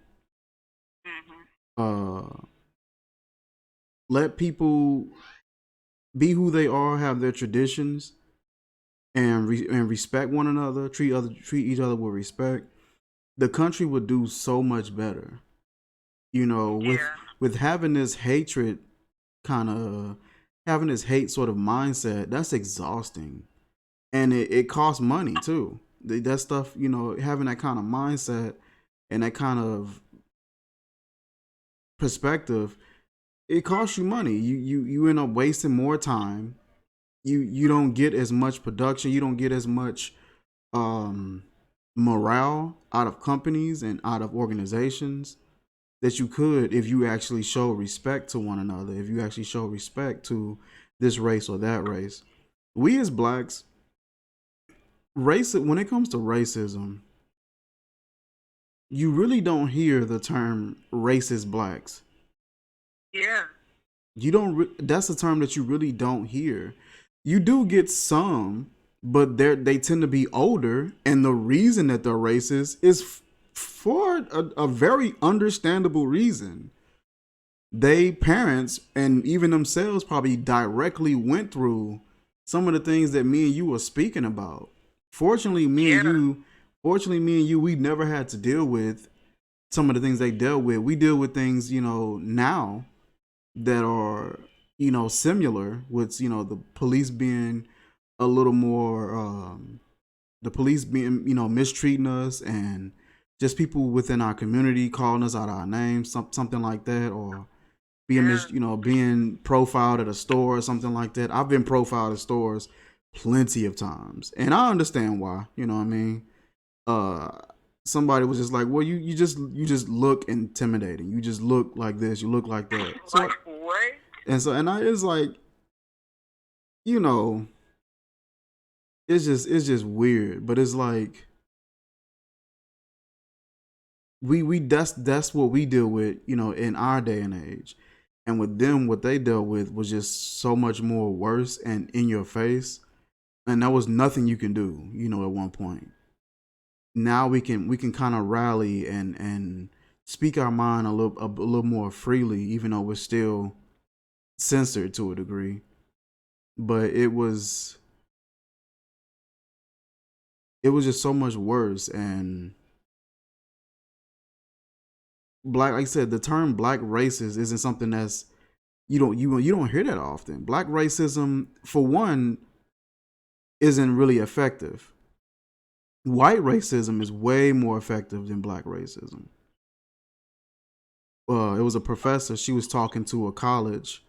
let people be who they are, have their traditions, and respect one another, treat each other with respect, the country would do so much better. with having this hatred kind of having this hate sort of mindset, that's exhausting. And it costs money too. That stuff, having that kind of mindset and that kind of perspective, it costs you money. You end up wasting more time. You don't get as much production. You don't get as much um, morale out of companies and out of organizations that you could if you actually show respect to one another. If you actually show respect to this race or that race. We as blacks, when it comes to racism, you really don't hear the term racist blacks. Yeah. You don't. That's a term that you really don't hear. You do get some, but they tend to be older, and the reason that they're racist is for a very understandable reason. They parents and even themselves probably directly went through some of the things that me and you were speaking about. Fortunately, me and you, we never had to deal with some of the things they dealt with. We deal with things, now that are, similar with, the police being a little more, the police being, mistreating us, and just people within our community calling us out our names, something like that, or being profiled at a store or something like that. I've been profiled at stores plenty of times, and I understand why. You know what I mean? Somebody was just like, well, you just look intimidating. You just look like this. You look like that. So, like what? and I it's like, you know, it's just weird. But it's like we that's what we deal with, in our day and age. And with them, what they dealt with was just so much more worse and in your face. And there was nothing you can do, at one point. Now we can kind of rally and speak our mind a little more freely, even though we're still censored to a degree. But it was just so much worse. And black, like I said, the term black racist isn't something that's you don't hear that often. Black racism, for one, isn't really effective. White racism is way more effective than black racism. It was a professor. She was talking to a college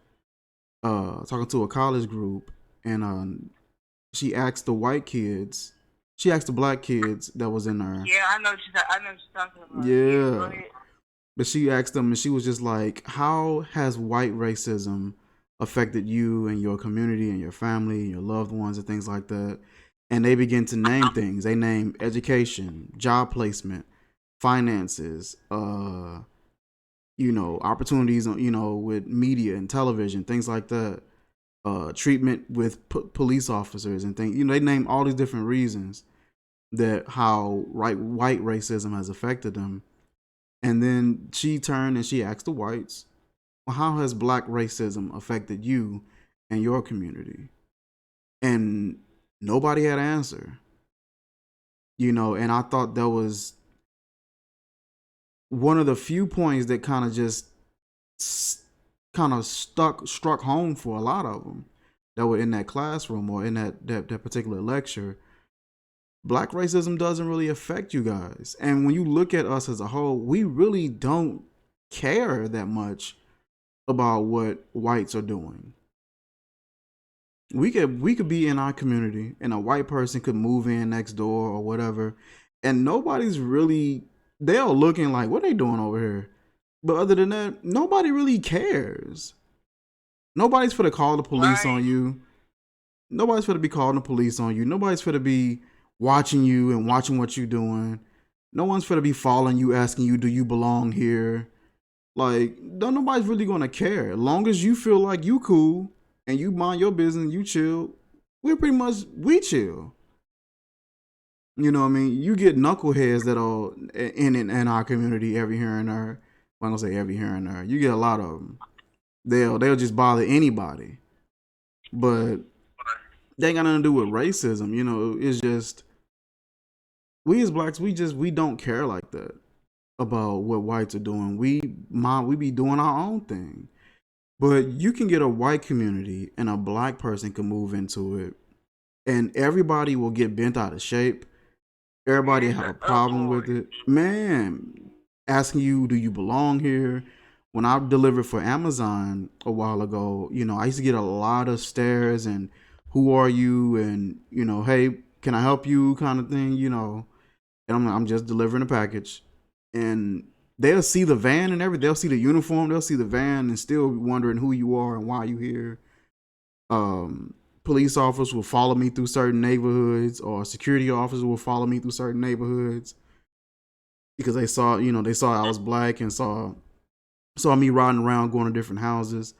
group, and she asked the white kids, she asked the black kids that was in there. Yeah, I know what you're talking about. Yeah, but she asked them, and she was just like, "How has white racism affected you and your community and your family and your loved ones and things like that?" And they begin to name things. They name education, job placement, finances, opportunities, with media and television, things like that, treatment with police officers and things. They name all these different reasons that how white racism has affected them. And then she turned and she asked the whites, well, how has black racism affected you and your community? And nobody had an answer. And I thought that was one of the few points that kind of just struck home for a lot of them that were in that classroom or in that particular lecture. Black racism doesn't really affect you guys. And when you look at us as a whole, we really don't care that much about what whites are doing. We could be in our community and a white person could move in next door or whatever, and nobody's really, they're looking like, what are they doing over here? But other than that, nobody really cares. Nobody's for to call the police on you. Nobody's for to be calling the police on you. Nobody's for to be watching you and watching what you're doing. No one's for to be following you, asking you, do you belong here? Like, nobody's really gonna care. As long as you feel like you cool and you mind your business, you chill, we chill. You know what I mean? You get knuckleheads that are in our community every here and there. I'm gonna say every here and there. You get a lot of them. They'll just bother anybody, but they ain't got nothing to do with racism. It's just we as blacks, we don't care like that about what whites are doing. We be doing our own thing. But you can get a white community and a black person can move into it, and everybody will get bent out of shape. Everybody have a problem with it. Man, asking you, do you belong here? When I delivered for Amazon a while ago, I used to get a lot of stares and who are you? And, hey, can I help you kind of thing, and I'm just delivering a package. And they'll see the van and everything. They'll see the uniform. They'll see the van and still wondering who you are and why you here. Police officers will follow me through certain neighborhoods, or security officers will follow me through certain neighborhoods because they saw I was black and saw me riding around going to different houses.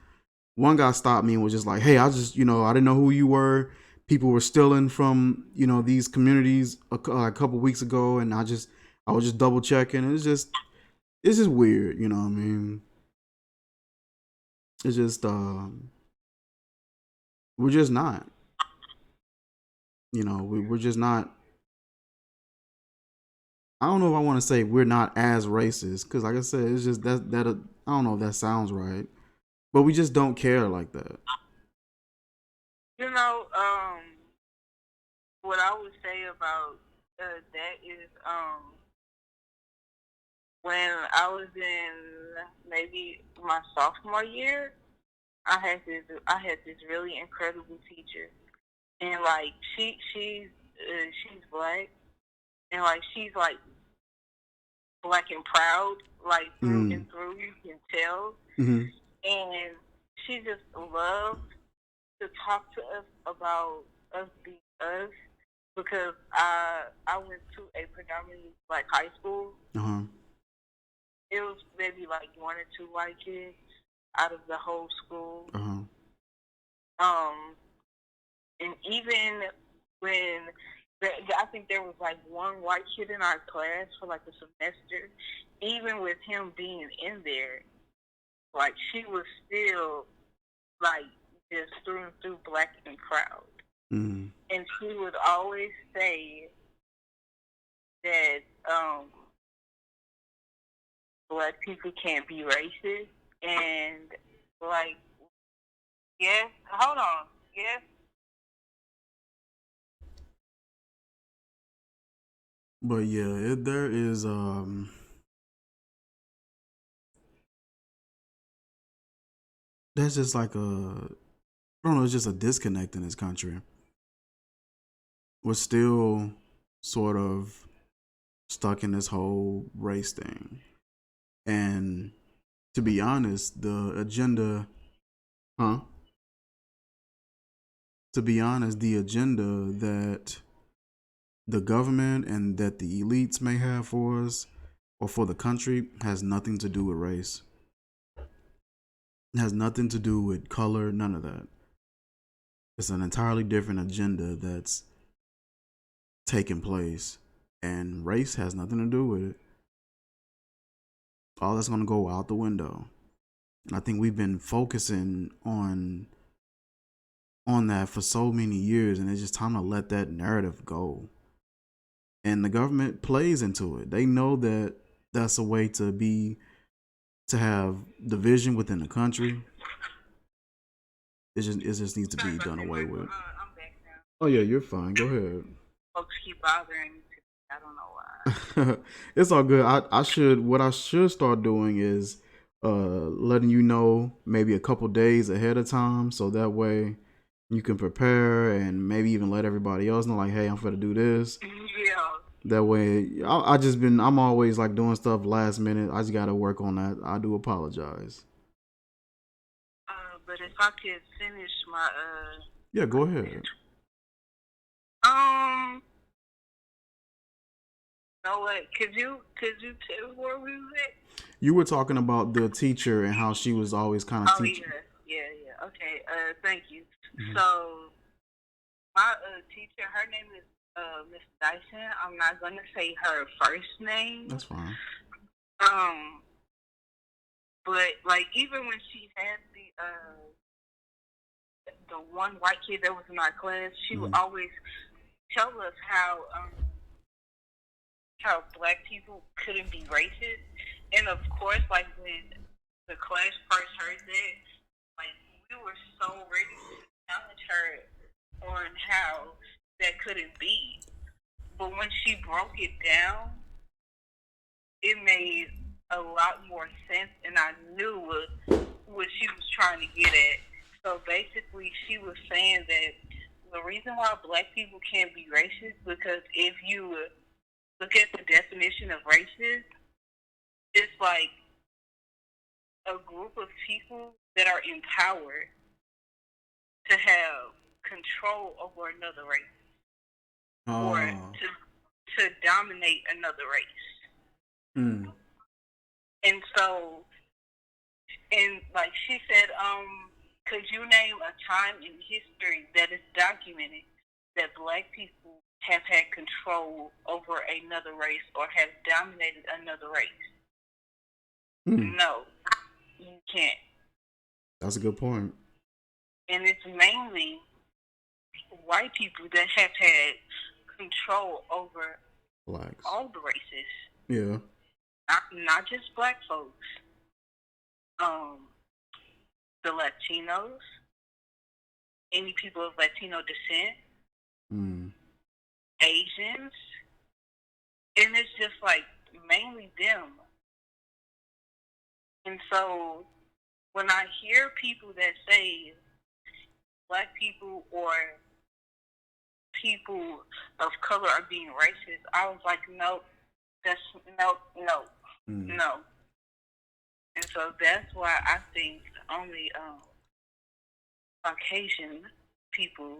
One guy stopped me and was just like, "Hey, I just I didn't know who you were. People were stealing from these communities a couple weeks ago, and I was just double checking. It's just weird, you know what I mean? It's just we're just not, we're just not. I don't know if I want to say we're not as racist because, like I said, it's just that I don't know if that sounds right, but we just don't care like that. What I would say about that is when I was in maybe my sophomore year, I had this really incredible teacher, and like she's black, and like she's like black and proud, like through and through, you can tell. Mm-hmm. And she just loved to talk to us about us being us, because I went to a predominantly black high school. Uh-huh. It was maybe like one or two white kids out of the whole school. Uh-huh. And even when I think there was like one white kid in our class for like a semester, even with him being in there, like she was still like just through and through black and proud. Mm-hmm. And she would always say that black people can't be racist, and like, yes, hold on, yes. But yeah, there is there's just like I don't know, it's just a disconnect in this country. We're still sort of stuck in this whole race thing. And to be honest, the agenda, to be honest, the agenda that the government and that the elites may have for us or for the country has nothing to do with race. It has nothing to do with color, none of that. It's an entirely different agenda that's taking place, and race has nothing to do with it. All that's going to go out the window. And I think we've been focusing on that for so many years, and it's just time to let that narrative go. And the government plays into it. They know that that's a way to have division within the country. It just needs to be done away with. I'm back now. Oh yeah, you're fine. Go ahead. Folks keep bothering me. I don't know why. It's all good. What I should start doing is letting you know maybe a couple days ahead of time, so that way you can prepare and maybe even let everybody else know, like, hey, I'm going to do this. Yeah. That way, I'm always like doing stuff last minute. I just got to work on that. I do apologize. But if I could finish my yeah, go ahead. No, what? Could you tell where we was at? You were talking about the teacher and how she was always kind of teaching. Yeah. Okay. Thank you. Mm-hmm. So my teacher, her name is Miss Dyson. I'm not gonna say her first name. That's fine. But like, even when she had the one white kid that was in our class, she would always tell us how how black people couldn't be racist. And of course, like when the Clash first heard that, like we were so ready to challenge her on how that couldn't be. But when she broke it down, it made a lot more sense, and I knew what she was trying to get at. So basically, she was saying that the reason why black people can't be racist because if you look at the definition of racist, it's like a group of people that are empowered to have control over another race or to dominate another race. Mm. And so, and like she said, could you name a time in history that is documented that black people have had control over another race or have dominated another race? Mm. No, you can't. That's a good point. And it's mainly white people that have had control over blacks, all the races. Yeah. Not just black folks. The Latinos, any people of Latino descent, Asians, and it's just like mainly them. And so when I hear people that say black people or people of color are being racist, I was like, no, that's no. And so that's why I think only Caucasian people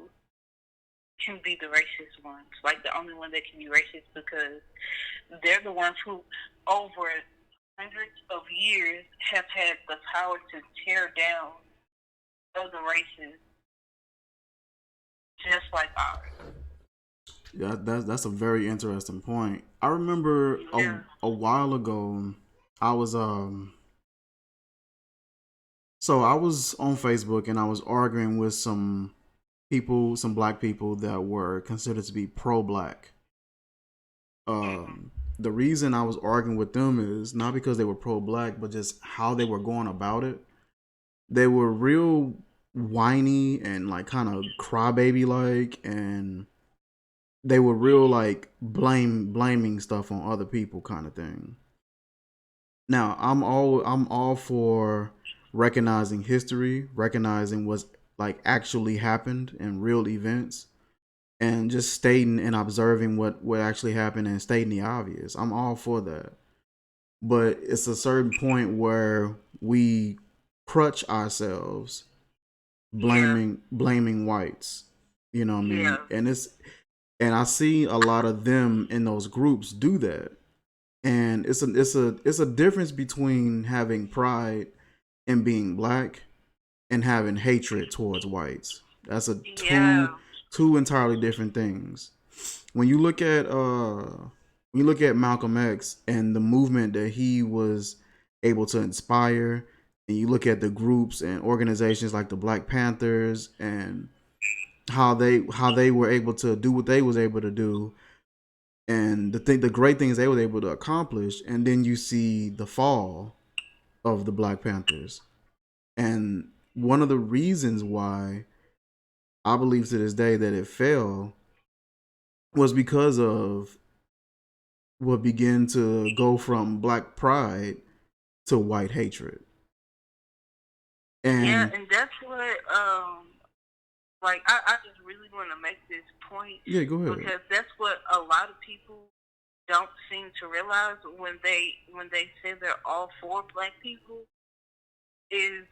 can be the racist ones, like the only one that can be racist because they're the ones who, over hundreds of years, have had the power to tear down other races just like ours. Yeah, that's a very interesting point. I remember a while ago, I was so I was on Facebook and I was arguing with some people, some black people that were considered to be pro-black. The reason I was arguing with them is not because they were pro-black, but just how they were going about it. They were real whiny and like kind of crybaby like, and they were real like blaming stuff on other people kind of thing. Now I'm all for recognizing history, recognizing what's like actually happened in real events, and just stating and observing what actually happened and stating the obvious. I'm all for that. But it's a certain point where we crutch ourselves blaming whites. You know what I mean? Yeah. And I see a lot of them in those groups do that. And it's a difference between having pride in being black and having hatred towards whites. That's a two entirely different things. When you look at Malcolm X and the movement that he was able to inspire, and you look at the groups and organizations like the Black Panthers and how they were able to do what they was able to do, and the great things they were able to accomplish, and then you see the fall of the Black Panthers. And one of the reasons why I believe to this day that it fell was because of what began to go from black pride to white hatred. And that's what like I just really want to make this point. Yeah, go ahead. Because that's what a lot of people don't seem to realize when they say they're all for black people is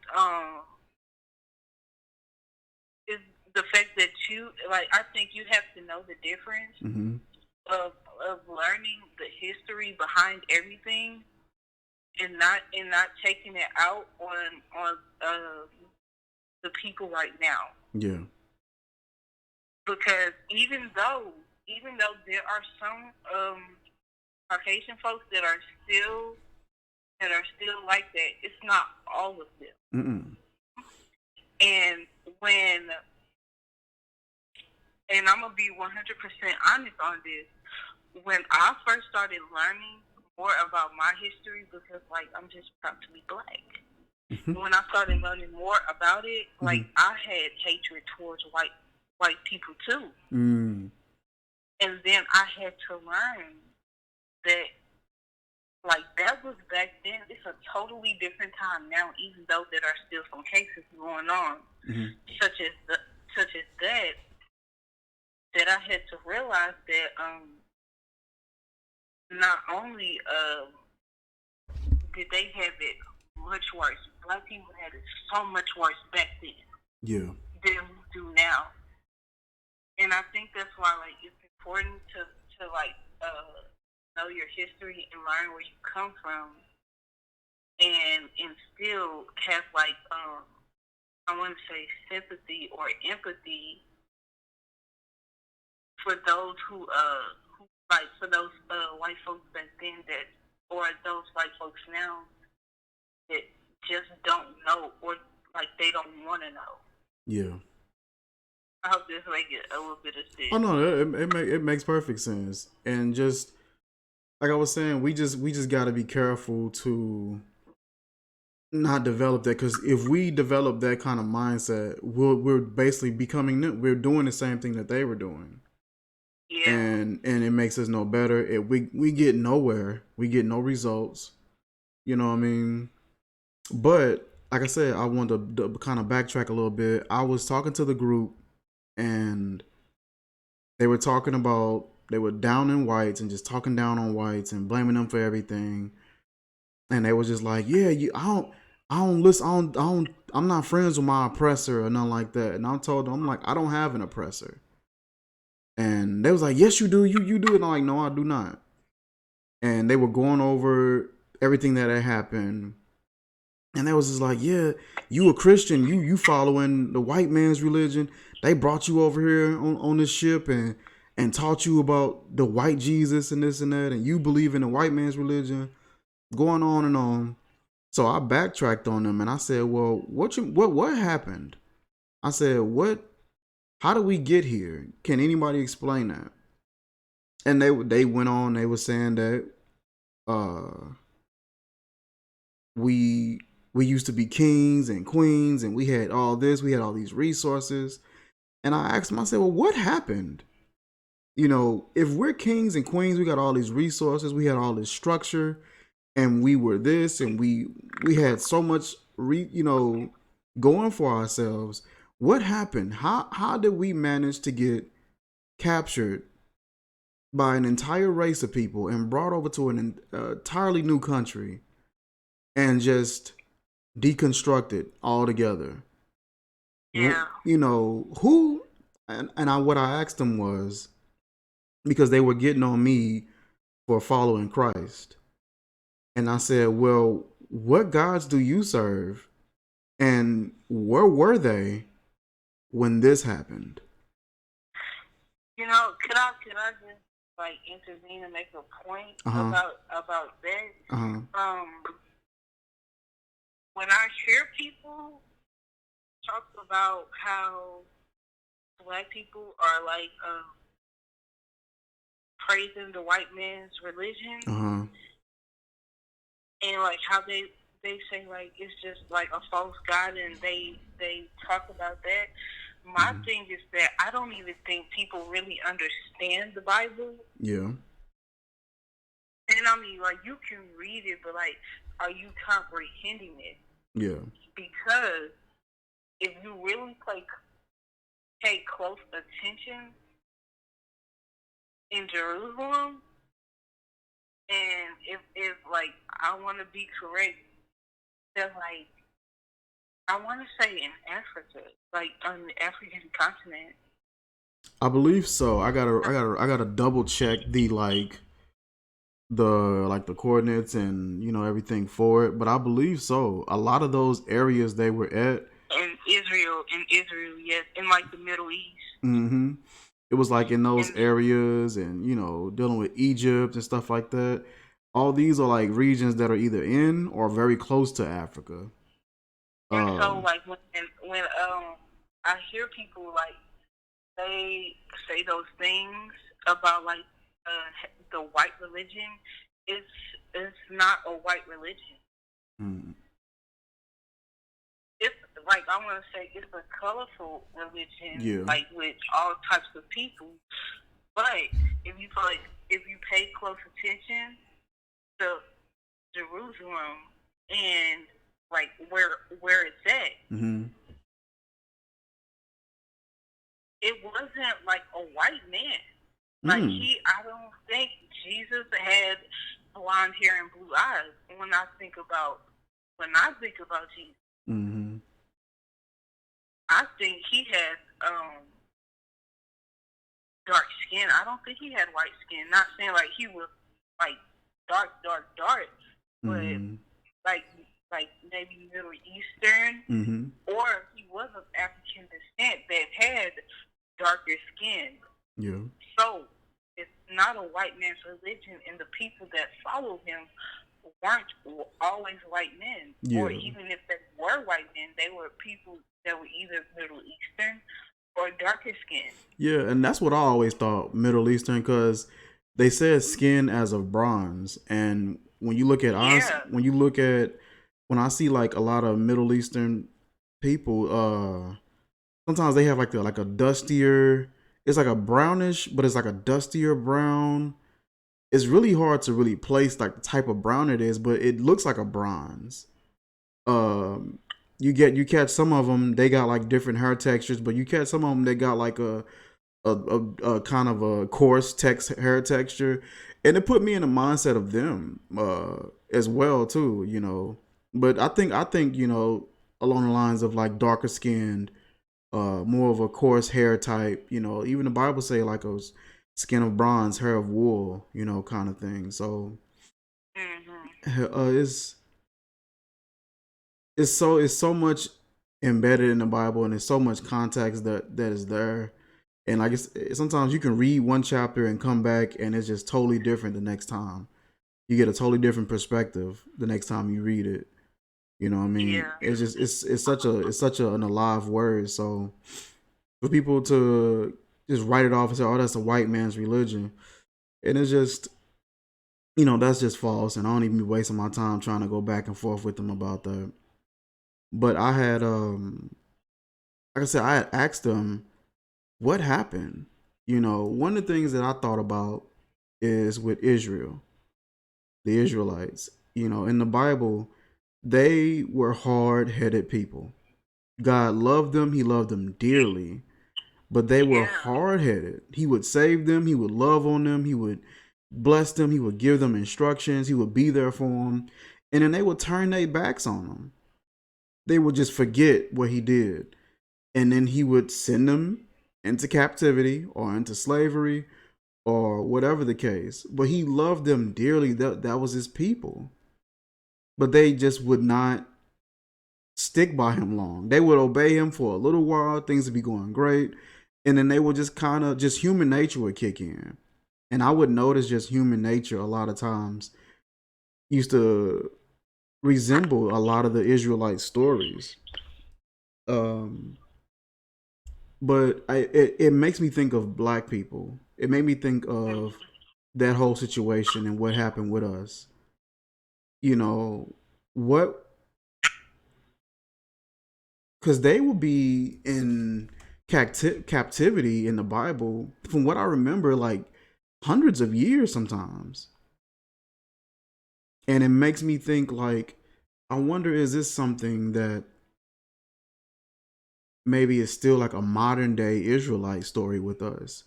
the fact that you I think you have to know the difference of learning the history behind everything and not taking it out on the people right now. Yeah. Because even though there are some Caucasian folks that are still like that, it's not all of them. And I'm gonna be 100% honest on this. when I first started learning more about my history, because like I'm just proud to be black. Mm-hmm. When I started learning more about it, like I had hatred towards white people too. Mm. And then I had to learn that like that was back then. It's a totally different time now, even though there are still some cases going on, such as that I had to realize that not only did they have it much worse, black people had it so much worse back then. Yeah. Than we do now. And I think that's why like it's important to like know your history and learn where you come from, and still have like I want to say sympathy or empathy for those who like for those white folks back then that, or those white folks now that just don't know, or like they don't want to know. Yeah. I hope this make it a little bit of sense. Oh no, it makes perfect sense. And just like I was saying, we just got to be careful to not develop that, because if we develop that kind of mindset, we're basically we're doing the same thing that they were doing. Yeah. And it makes us no better. We get nowhere. We get no results. You know what I mean? But like I said, I wanted to kind of backtrack a little bit. I was talking to the group, and they were talking about, they were down in whites and just talking down on whites and blaming them for everything. And they was just like, yeah, I don't listen. I'm not friends with my oppressor or nothing like that. And I told them, I'm like, I don't have an oppressor. And they was like, yes, you do. You do. And I'm like, no, I do not. And they were going over everything that had happened. And they was just like, yeah, you a Christian. You following the white man's religion. They brought you over here on this ship and taught you about the white Jesus and this and that. And you believe in the white man's religion. Going on and on. So I backtracked on them and I said, well, what happened? I said, how did we get here? Can anybody explain that? And they went on, they were saying that we used to be kings and queens and we had all this, we had all these resources. And I asked them, I said, well, what happened? You know, if we're kings and queens, we got all these resources, we had all this structure, and we were this, and we had so much going for ourselves. What happened? How did we manage to get captured by an entire race of people and brought over to an entirely new country and just deconstructed altogether? Yeah. You know, who, what I asked them was, because they were getting on me for following Christ. And I said, well, what gods do you serve? And where were they when this happened? You know, could I just like intervene and make a point about that? When I hear people talk about how black people are like praising the white man's religion, and like how they say like it's just like a false god, and they talk about that. My thing is that I don't even think people really understand the Bible. Yeah. And I mean, like, you can read it, but like, are you comprehending it? Yeah. Because if you really pay close attention in Jerusalem, and if like I want to be correct, that like I want to say in Africa, like on the African continent. I believe so. I gotta double check the coordinates and everything for it, but I believe so. A lot of those areas they were at in Israel, yes, in like the Middle East. Mm-hmm. It was like in those areas, and dealing with Egypt and stuff like that. All these are like regions that are either in or very close to Africa. And so like when I hear people like they say those things about like the white religion, it's not a white religion. Mm. It's like, I want to say, it's a colorful religion, like with all types of people. But if you pay close attention to Jerusalem and like where it's at, mm-hmm. it wasn't like a white man. Like I don't think Jesus had blonde hair and blue eyes. When I think about Jesus, mm-hmm. I think he had dark skin. I don't think he had white skin. Not saying like he was like dark, but mm-hmm. like maybe Middle Eastern, mm-hmm. or he was of African descent that had darker skin. Yeah. So it's not a white man's religion, and the people that follow him weren't always white men. Yeah. Or even if they were white men, they were people that were either Middle Eastern or darker skin. Yeah, and that's what I always thought, Middle Eastern, because they said skin as of bronze, and when you look at when I see like a lot of Middle Eastern people, sometimes they have like a dustier. It's like a brownish, but it's like a dustier brown. It's really hard to really place like the type of brown it is, but it looks like a bronze. You catch some of them, they got like different hair textures, but you catch some of them, they got like a kind of a coarse hair texture, and it put me in the mindset of them as well too, you know. But I think you know, along the lines of like darker skinned, more of a coarse hair type, you know. Even the Bible say like a skin of bronze, hair of wool, you know, kind of thing. So it's so much embedded in the Bible, and there's so much context that is there. And like sometimes you can read one chapter and come back and it's just totally different the next time. You get a totally different perspective the next time you read it. You know what I mean? Yeah. It's just it's such an alive word. So for people to just write it off and say, "Oh, that's a white man's religion," and it's just, you know, that's just false. And I don't even be wasting my time trying to go back and forth with them about that. But I had like I said, I had asked them what happened. You know, one of the things that I thought about is with Israel, the Israelites. You know, in the Bible, they were hard-headed people. God loved them. He loved them dearly. But they were hard-headed. He would save them. He would love on them. He would bless them. He would give them instructions. He would be there for them. And then they would turn their backs on them. They would just forget what he did. And then he would send them into captivity or into slavery or whatever the case. But he loved them dearly. That was his people. But they just would not stick by him long. They would obey him for a little while. Things would be going great. And then they would just kind of, just human nature would kick in. And I would notice just human nature a lot of times used to resemble a lot of the Israelite stories. But it makes me think of black people. It made me think of that whole situation and what happened with us. You know, because they will be in captivity in the Bible, from what I remember, like hundreds of years sometimes. And it makes me think, like, I wonder, is this something that maybe is still like a modern day Israelite story with us?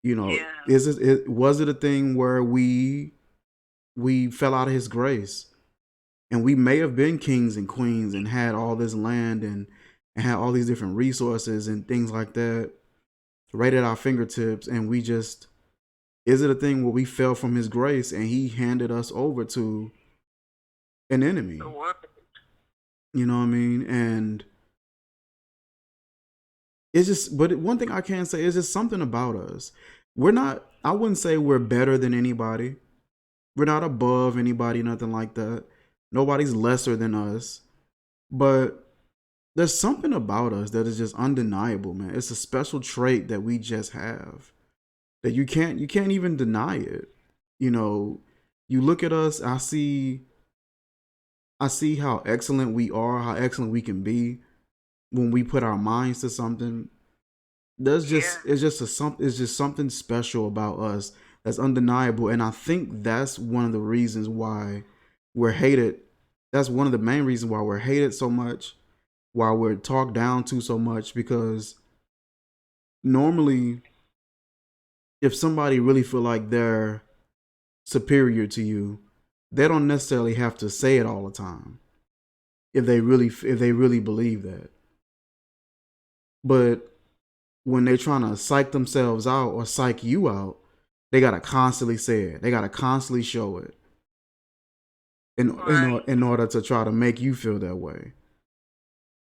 You know, was it a thing where we fell out of his grace, and we may have been kings and queens and had all this land and had all these different resources and things like that right at our fingertips, and we just, is it a thing where we fell from his grace and he handed us over to an enemy? You know what I mean? And it's just, but one thing I can say is just something about us. We're not, I wouldn't say we're better than anybody. We're not above anybody, nothing like that. Nobody's lesser than us. But there's something about us that is just undeniable, man. It's a special trait that we just have, that you can't even deny it. You know, you look at us, I see how excellent we are, how excellent we can be when we put our minds to something. Yeah. It's just something special about us that's undeniable, and I think that's one of the reasons why we're hated. That's one of the main reasons why we're hated so much, why we're talked down to so much, because normally if somebody really feel like they're superior to you, they don't necessarily have to say it all the time if they really believe that. But when they're trying to psych themselves out or psych you out, they gotta constantly say it. They gotta constantly show it Right. in order to try to make you feel that way.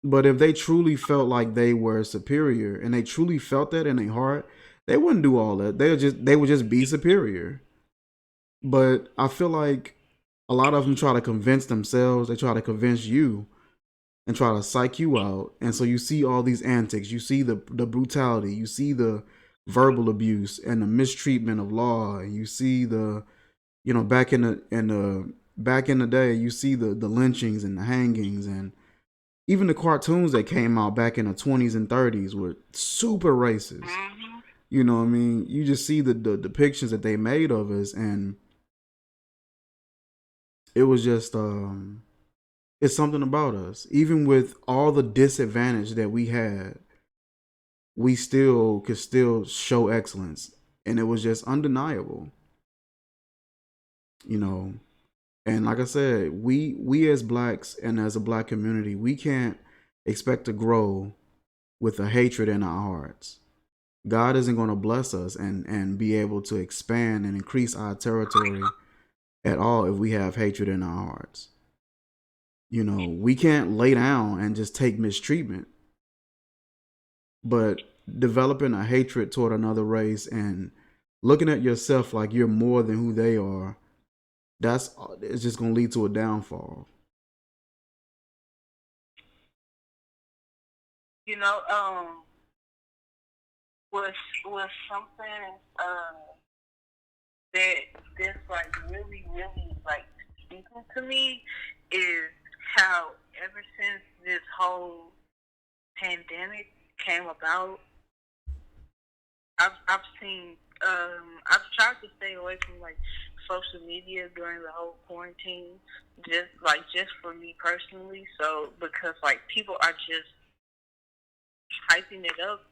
But if they truly felt like they were superior and they truly felt that in their heart, they wouldn't do all that. They would just be superior. But I feel like a lot of them try to convince themselves. They try to convince you and try to psych you out. And so you see all these antics. You see the brutality. You see the verbal abuse and the mistreatment of law. And you see the back in the day, you see the lynchings and the hangings, and even the cartoons that came out back in the 20s and 30s were super racist. Mm-hmm. You know what I mean? You just see the depictions that they made of us, and it was just it's something about us. Even with all the disadvantage that we had, we still could still show excellence, and it was just undeniable. You know, and like I said, we as blacks and as a black community, we can't expect to grow with a hatred in our hearts. God isn't going to bless us and be able to expand and increase our territory at all if we have hatred in our hearts. You know, we can't lay down and just take mistreatment, but developing a hatred toward another race and looking at yourself like you're more than who they are, that's it's just going to lead to a downfall. You know, was something that this like really, really like speaking to me is how ever since this whole pandemic came about, I've seen I've tried to stay away from like social media during the whole quarantine, just for me personally. So because like people are just hyping it up,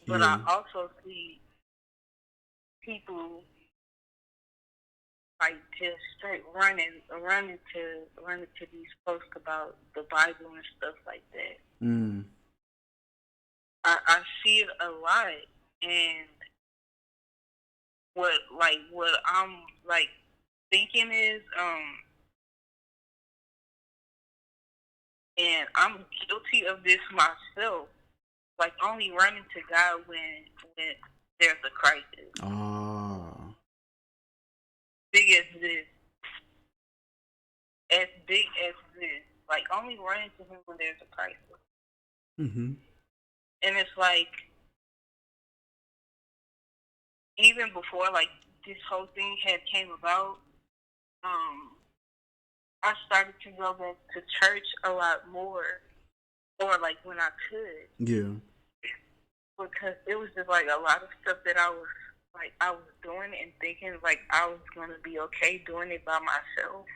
but Yeah. I also see people like just straight running to these posts about the Bible and stuff like that. Mm. I see it a lot, and what I'm like thinking is and I'm guilty of this myself, like only running to God when there's a crisis. Ah. Big as this, as big as this, like only running to Him when there's a crisis. Mm-hmm. And it's like even before like this whole thing had came about, I started to go back to church a lot more, or like when I could. Yeah. Because it was just like a lot of stuff that I was doing and thinking like I was gonna be okay doing it by myself.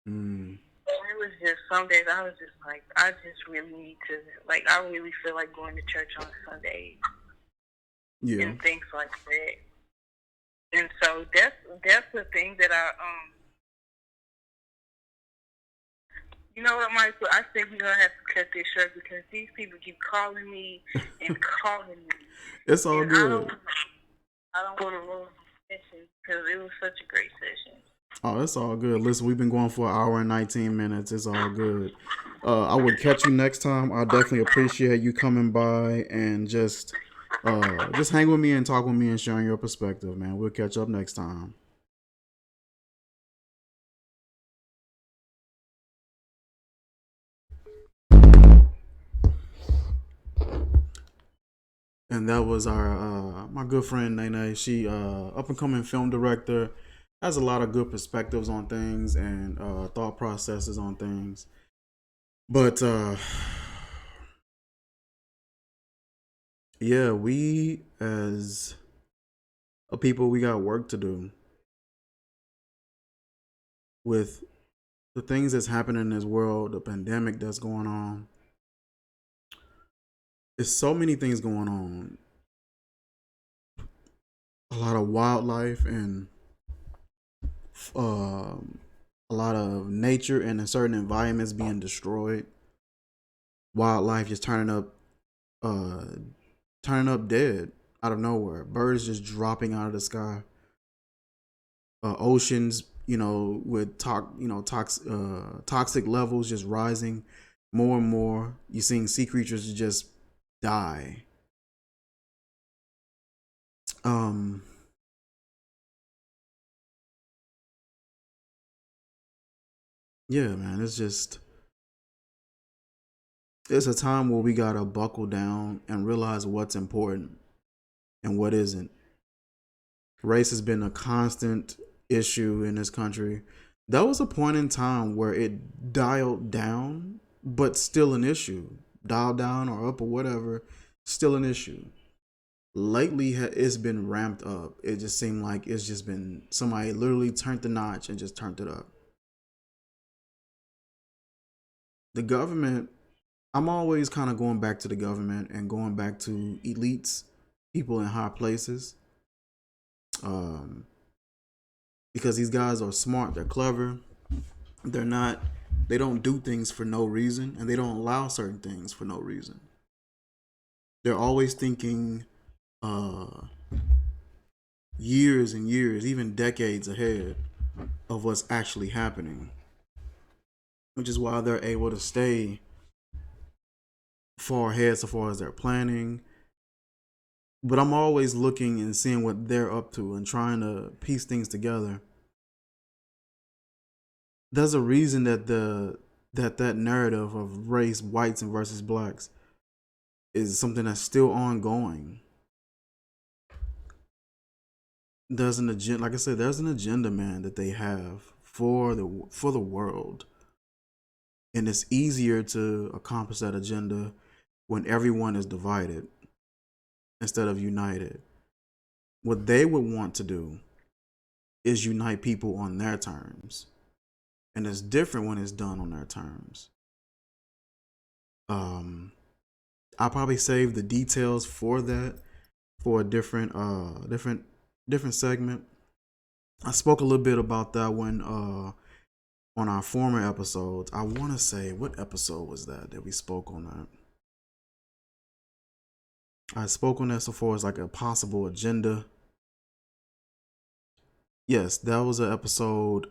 Mm. And it was just some days I was just like, I just really need to, like, I really feel like going to church on Sunday. Yeah. And things like that. And so that's the thing that you know what, Michael? I think we're gonna have to cut this short because these people keep calling me and calling me. It's all and good. I don't want to ruin the session because it was such a great session. Oh, it's all good. Listen, we've been going for an hour and 19 minutes. It's all good. I would catch you next time. I definitely appreciate you coming by and just hang with me and talk with me and sharing your perspective, man. We'll catch up next time. And that was our my good friend Nene. She up and coming film director has a lot of good perspectives on things and thought processes on things. But yeah, we as a people, we got work to do with the things that's happening in this world, the pandemic that's going on. There's so many things going on. A lot of wildlife and um, a lot of nature and in certain environments being destroyed. Wildlife just uh, turning up dead out of nowhere. Birds just dropping out of the sky. Oceans, with toxic levels just rising more and more. You're seeing sea creatures just die. Um, yeah, man, it's a time where we gotta buckle down and realize what's important and what isn't. Race has been a constant issue in this country. There was a point in time where it dialed down, but still an issue. Dialed down or up or whatever, still an issue. Lately, it's been ramped up. It just seemed like it's just been somebody literally turned the notch and just turned it up. The government, I'm always kind of going back to the government and going back to elites, people in high places. Um, because these guys are smart, they're clever, they're not, they don't do things for no reason, and they don't allow certain things for no reason. They're always thinking uh, years and years, even decades ahead of what's actually happening, which is why they're able to stay far ahead so far as their planning. But I'm always looking and seeing what they're up to and trying to piece things together. There's a reason that that narrative of race, whites and versus blacks, is something that's still ongoing. There's an agenda, like I said, there's an agenda, man, that they have for the world, and it's easier to accomplish that agenda when everyone is divided instead of united. What they would want to do is unite people on their terms, and it's different when it's done on their terms. Um, I'll probably save the details for that for a different segment. I spoke a little bit about that when on our former episodes. I want to say, what episode was that we spoke on that? I spoke on that so far as like a possible agenda. Yes, that was an episode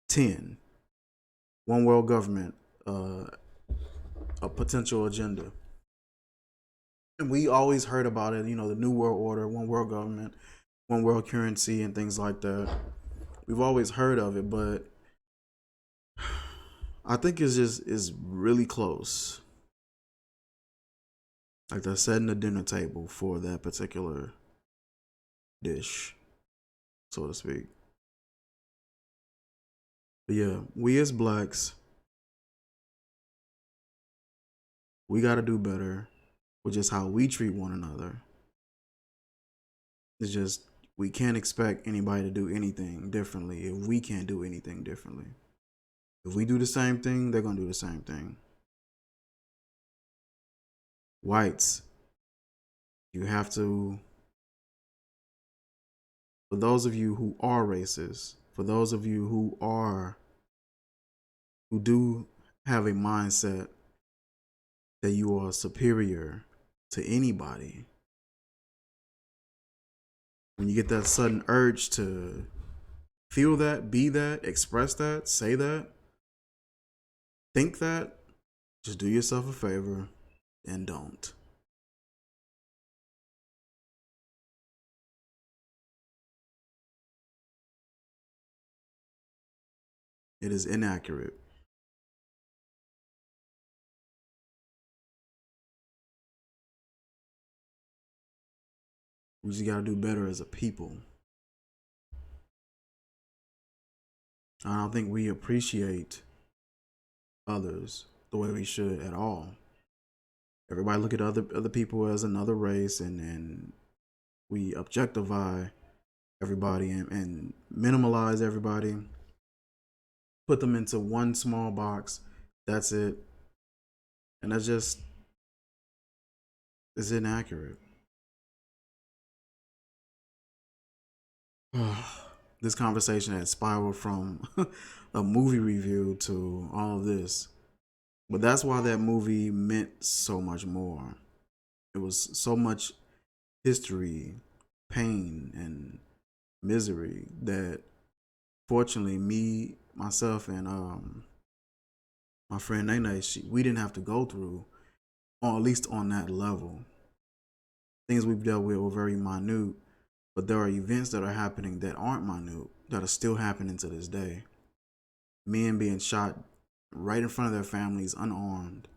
10. One world government, uh, a potential agenda. And we always heard about it, the new world order, one world government, one world currency, and things like that. We've always heard of it, but I think it's really close. Like they're setting the dinner table for that particular dish, so to speak. But yeah, we as blacks, we got to do better with just how we treat one another. It's just we can't expect anybody to do anything differently if we can't do anything differently. If we do the same thing, they're gonna do the same thing. Whites, you have to. For those of you who are racist, for those of you who do have a mindset that you are superior to anybody, when you get that sudden urge to feel that, be that, express that, say that, think that, just do yourself a favor and don't. It is inaccurate. We just gotta do better as a people. I don't think we appreciate others the way we should at all. Everybody look at other people as another race, and we objectify everybody and minimalize everybody, put them into one small box. That's it. And that's just is inaccurate. This conversation had spiraled from a movie review to all of this. But that's why that movie meant so much more. It was so much history, pain, and misery that fortunately me, myself, and my friend Nene, we didn't have to go through, or at least on that level. Things we've dealt with were very minute, but there are events that are happening that aren't minute, that are still happening to this day. Men being shot right in front of their families, unarmed.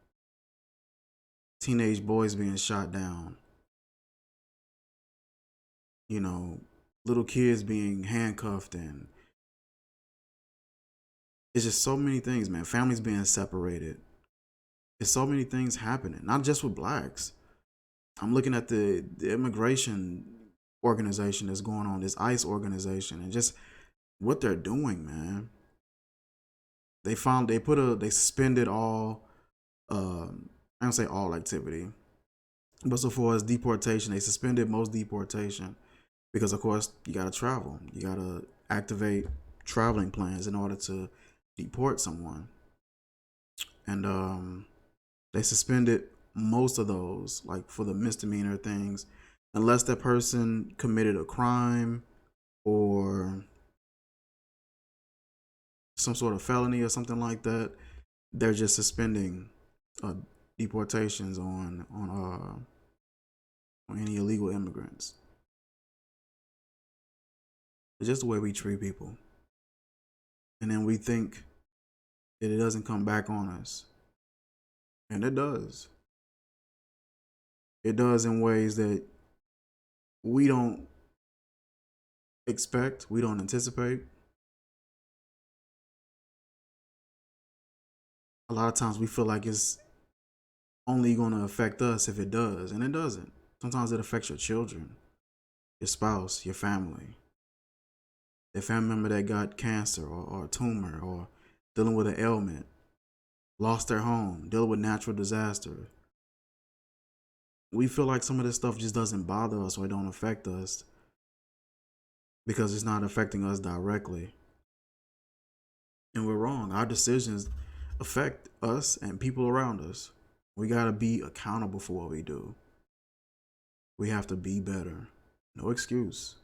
Teenage boys being shot down. You know, little kids being handcuffed, and it's just so many things, man. Families being separated. There's so many things happening, not just with blacks. I'm looking at the immigration organization that's going on, this ICE organization, and just what they're doing, man. They suspended all, I don't say all activity, but so far as deportation, they suspended most deportation because, of course, you got to travel. You got to activate traveling plans in order to deport someone. And they suspended most of those, like for the misdemeanor things, unless that person committed a crime or some sort of felony or something like that. They're just suspending deportations on any illegal immigrants. It's just the way we treat people, and then we think that it doesn't come back on us, and it does. It does in ways that we don't expect, we don't anticipate. A lot of times we feel like it's only going to affect us if it does, and it doesn't. Sometimes it affects your children, your spouse, your family, a family member that got cancer or a tumor or dealing with an ailment, lost their home, dealing with natural disaster. We feel like some of this stuff just doesn't bother us or it don't affect us because it's not affecting us directly. And we're wrong. Our decisions affect us and people around us. We got to be accountable for what we do. We have to be better. No excuse.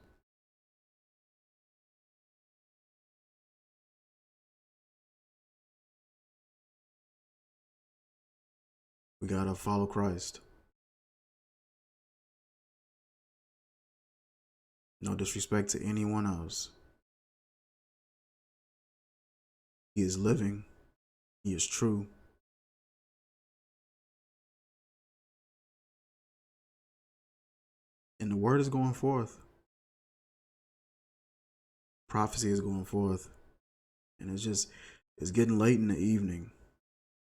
We got to follow Christ. No disrespect to anyone else. He is living. He is true. And the word is going forth. Prophecy is going forth. And it's getting late in the evening.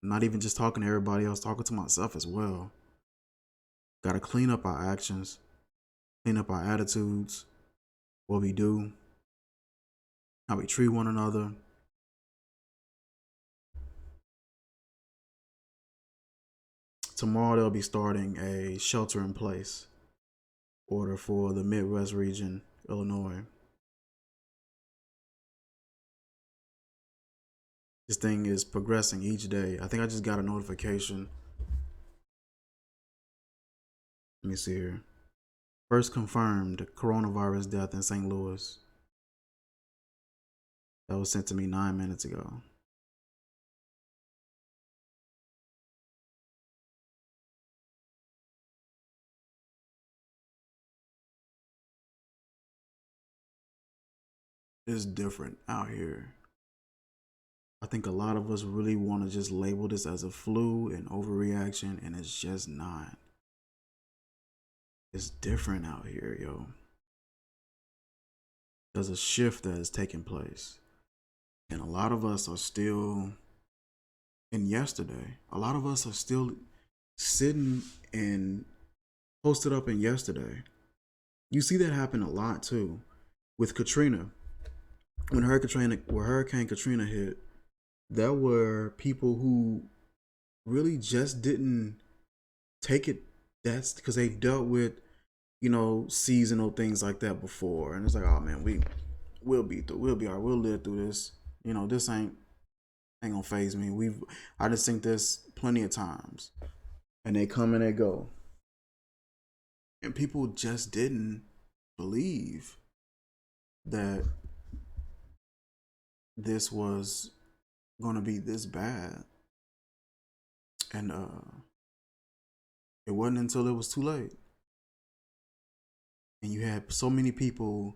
I'm not even just talking to everybody else, talking to myself as well. Got to clean up our actions, clean up our attitudes, what we do, how we treat one another. Tomorrow they'll be starting a shelter in place order for the Midwest region, Illinois. This thing is progressing each day. I think I just got a notification. Let me see here. First confirmed coronavirus death in St. Louis. That was sent to me 9 minutes ago. It's different out here. I think a lot of us really want to just label this as a flu and overreaction, and it's just not. It's different out here, yo. There's a shift that is taking place. And a lot of us are still in yesterday. A lot of us are still sitting and posted up in yesterday. You see that happen a lot too with Katrina. When Hurricane Katrina hit, there were people who really just didn't take it. That's because they've dealt with, seasonal things like that before, and it's like, oh man, we'll be through, we'll be all right, we'll live through this. This ain't gonna phase me. I just think this plenty of times, and they come and they go, and people just didn't believe that this was gonna be this bad, and it wasn't until it was too late, and you had so many people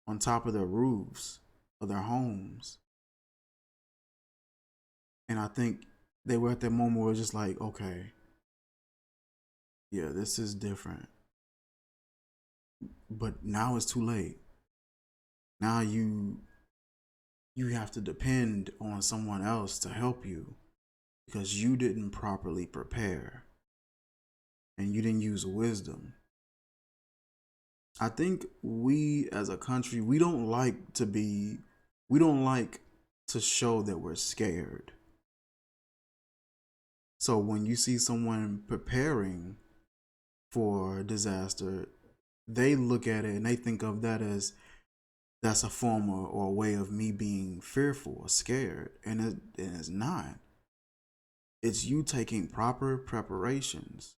on top of their roofs of their homes, and I think they were at that moment where it's just like, okay, yeah, this is different, but now it's too late. Now you have to depend on someone else to help you because you didn't properly prepare and you didn't use wisdom. I think we as a country, we don't like to show that we're scared. So when you see someone preparing for disaster, they look at it and they think of that as that's a form or a way of me being fearful or scared. And it's not. It's you taking proper preparations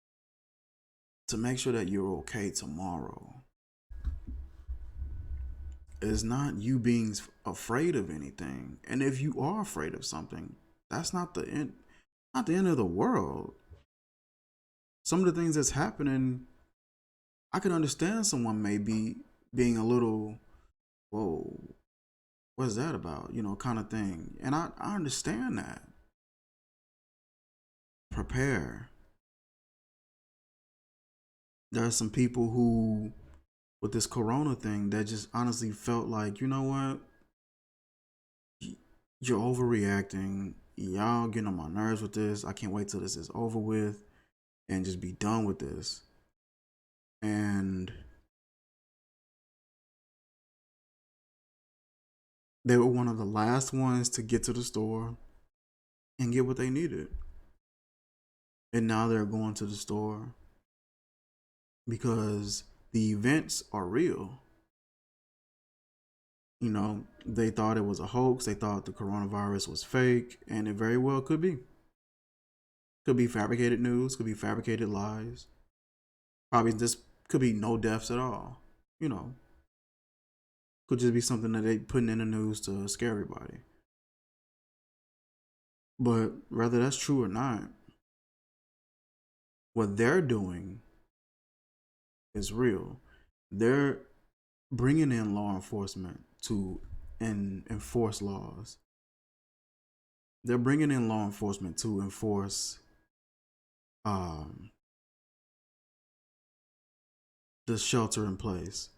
to make sure that you're okay tomorrow. It's not you being afraid of anything. And if you are afraid of something, that's not the end of the world. Some of the things that's happening, I can understand someone maybe being a little, whoa, what's that about? Kind of thing. And I understand that. Prepare. There are some people who, with this corona thing, that just honestly felt like, you know what? You're overreacting. Y'all getting on my nerves with this. I can't wait till this is over with and just be done with this. And they were one of the last ones to get to the store and get what they needed. And now they're going to the store because the events are real. They thought it was a hoax. They thought the coronavirus was fake, and it very well could be. Could be fabricated news, could be fabricated lies. Probably this could be no deaths at all. Could just be something that they putting in the news to scare everybody. But whether that's true or not, what they're doing is real. They're bringing in law enforcement to enforce laws. They're bringing in law enforcement to enforce the shelter in place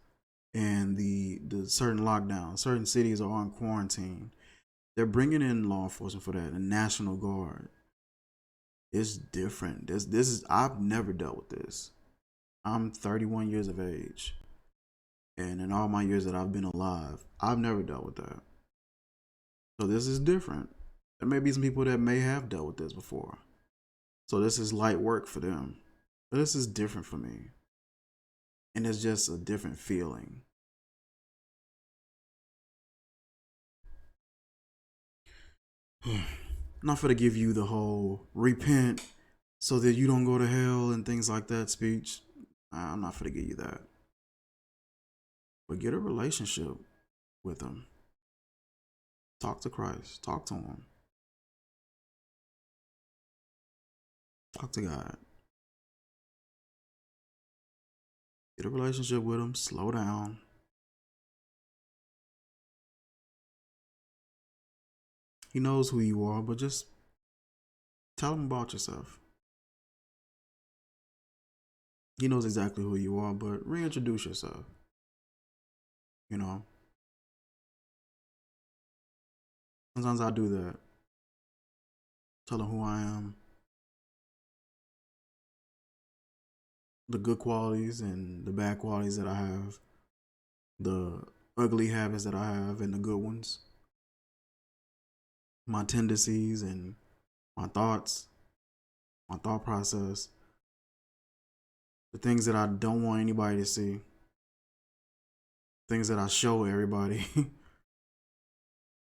and the certain lockdowns. Certain cities are on quarantine. They're bringing in law enforcement for that. The National Guard. It's different. This is I've never dealt with this. I'm 31 years of age. And in all my years that I've been alive, I've never dealt with that. So this is different. There may be some people that may have dealt with this before. So this is light work for them. But this is different for me. And it's just a different feeling. I'm not going to give you the whole repent so that you don't go to hell and things like that speech. I'm not going to give you that. But get a relationship with him. Talk to Christ. Talk to him. Talk to God. Get a relationship with him. Slow down. He knows who you are, but just tell him about yourself. He knows exactly who you are, but reintroduce yourself. Sometimes I do that. Tell them who I am, the good qualities and the bad qualities that I have, the ugly habits that I have and the good ones, my tendencies and my thoughts, my thought process, the things that I don't want anybody to see, things that I show everybody.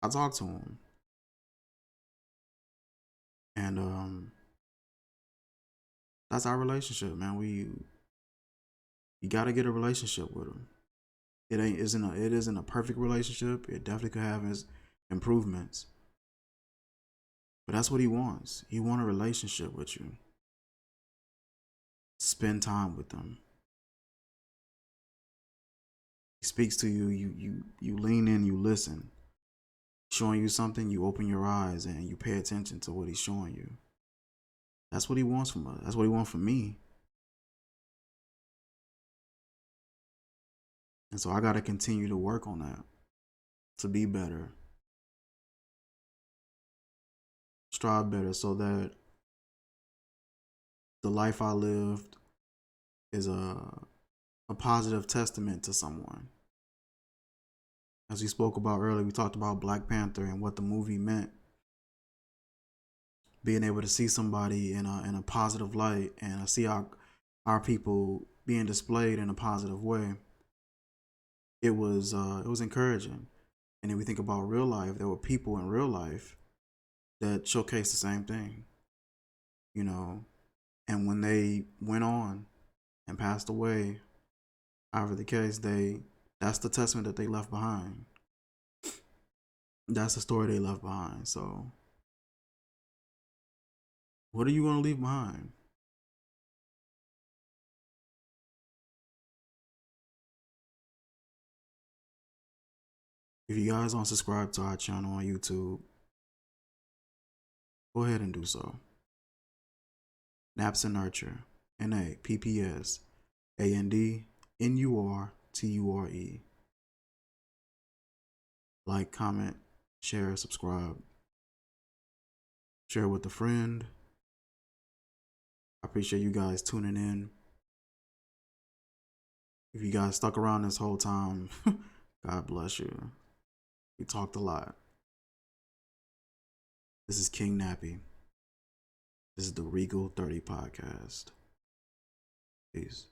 I talk to them. And that's our relationship, man. You got to get a relationship with them. It isn't a perfect relationship. It definitely could have its improvements. But that's what he wants. He wants a relationship with you. Spend time with them. He speaks to you, you lean in, you listen. Showing you something, you open your eyes and you pay attention to what he's showing you. That's what he wants from us. That's what he wants from me. And so I got to continue to work on that, to be better, strive better, so that the life I lived is a positive testament to someone. As we spoke about earlier, we talked about Black Panther and what the movie meant. Being able to see somebody in a positive light and see our people being displayed in a positive way. It was encouraging. And then we think about real life. There were people in real life that showcased the same thing, you know. And when they went on and passed away, however the case, that's the testament that they left behind. That's the story they left behind. So what are you going to leave behind? If you guys don't subscribe to our channel on YouTube, go ahead and do so. NappsandNurture, NappsandNurture. Like, comment, share, subscribe. Share with a friend. I appreciate you guys tuning in. If you guys stuck around this whole time, God bless you. We talked a lot. This is King Nappy. This is the Regal 30 podcast. Peace.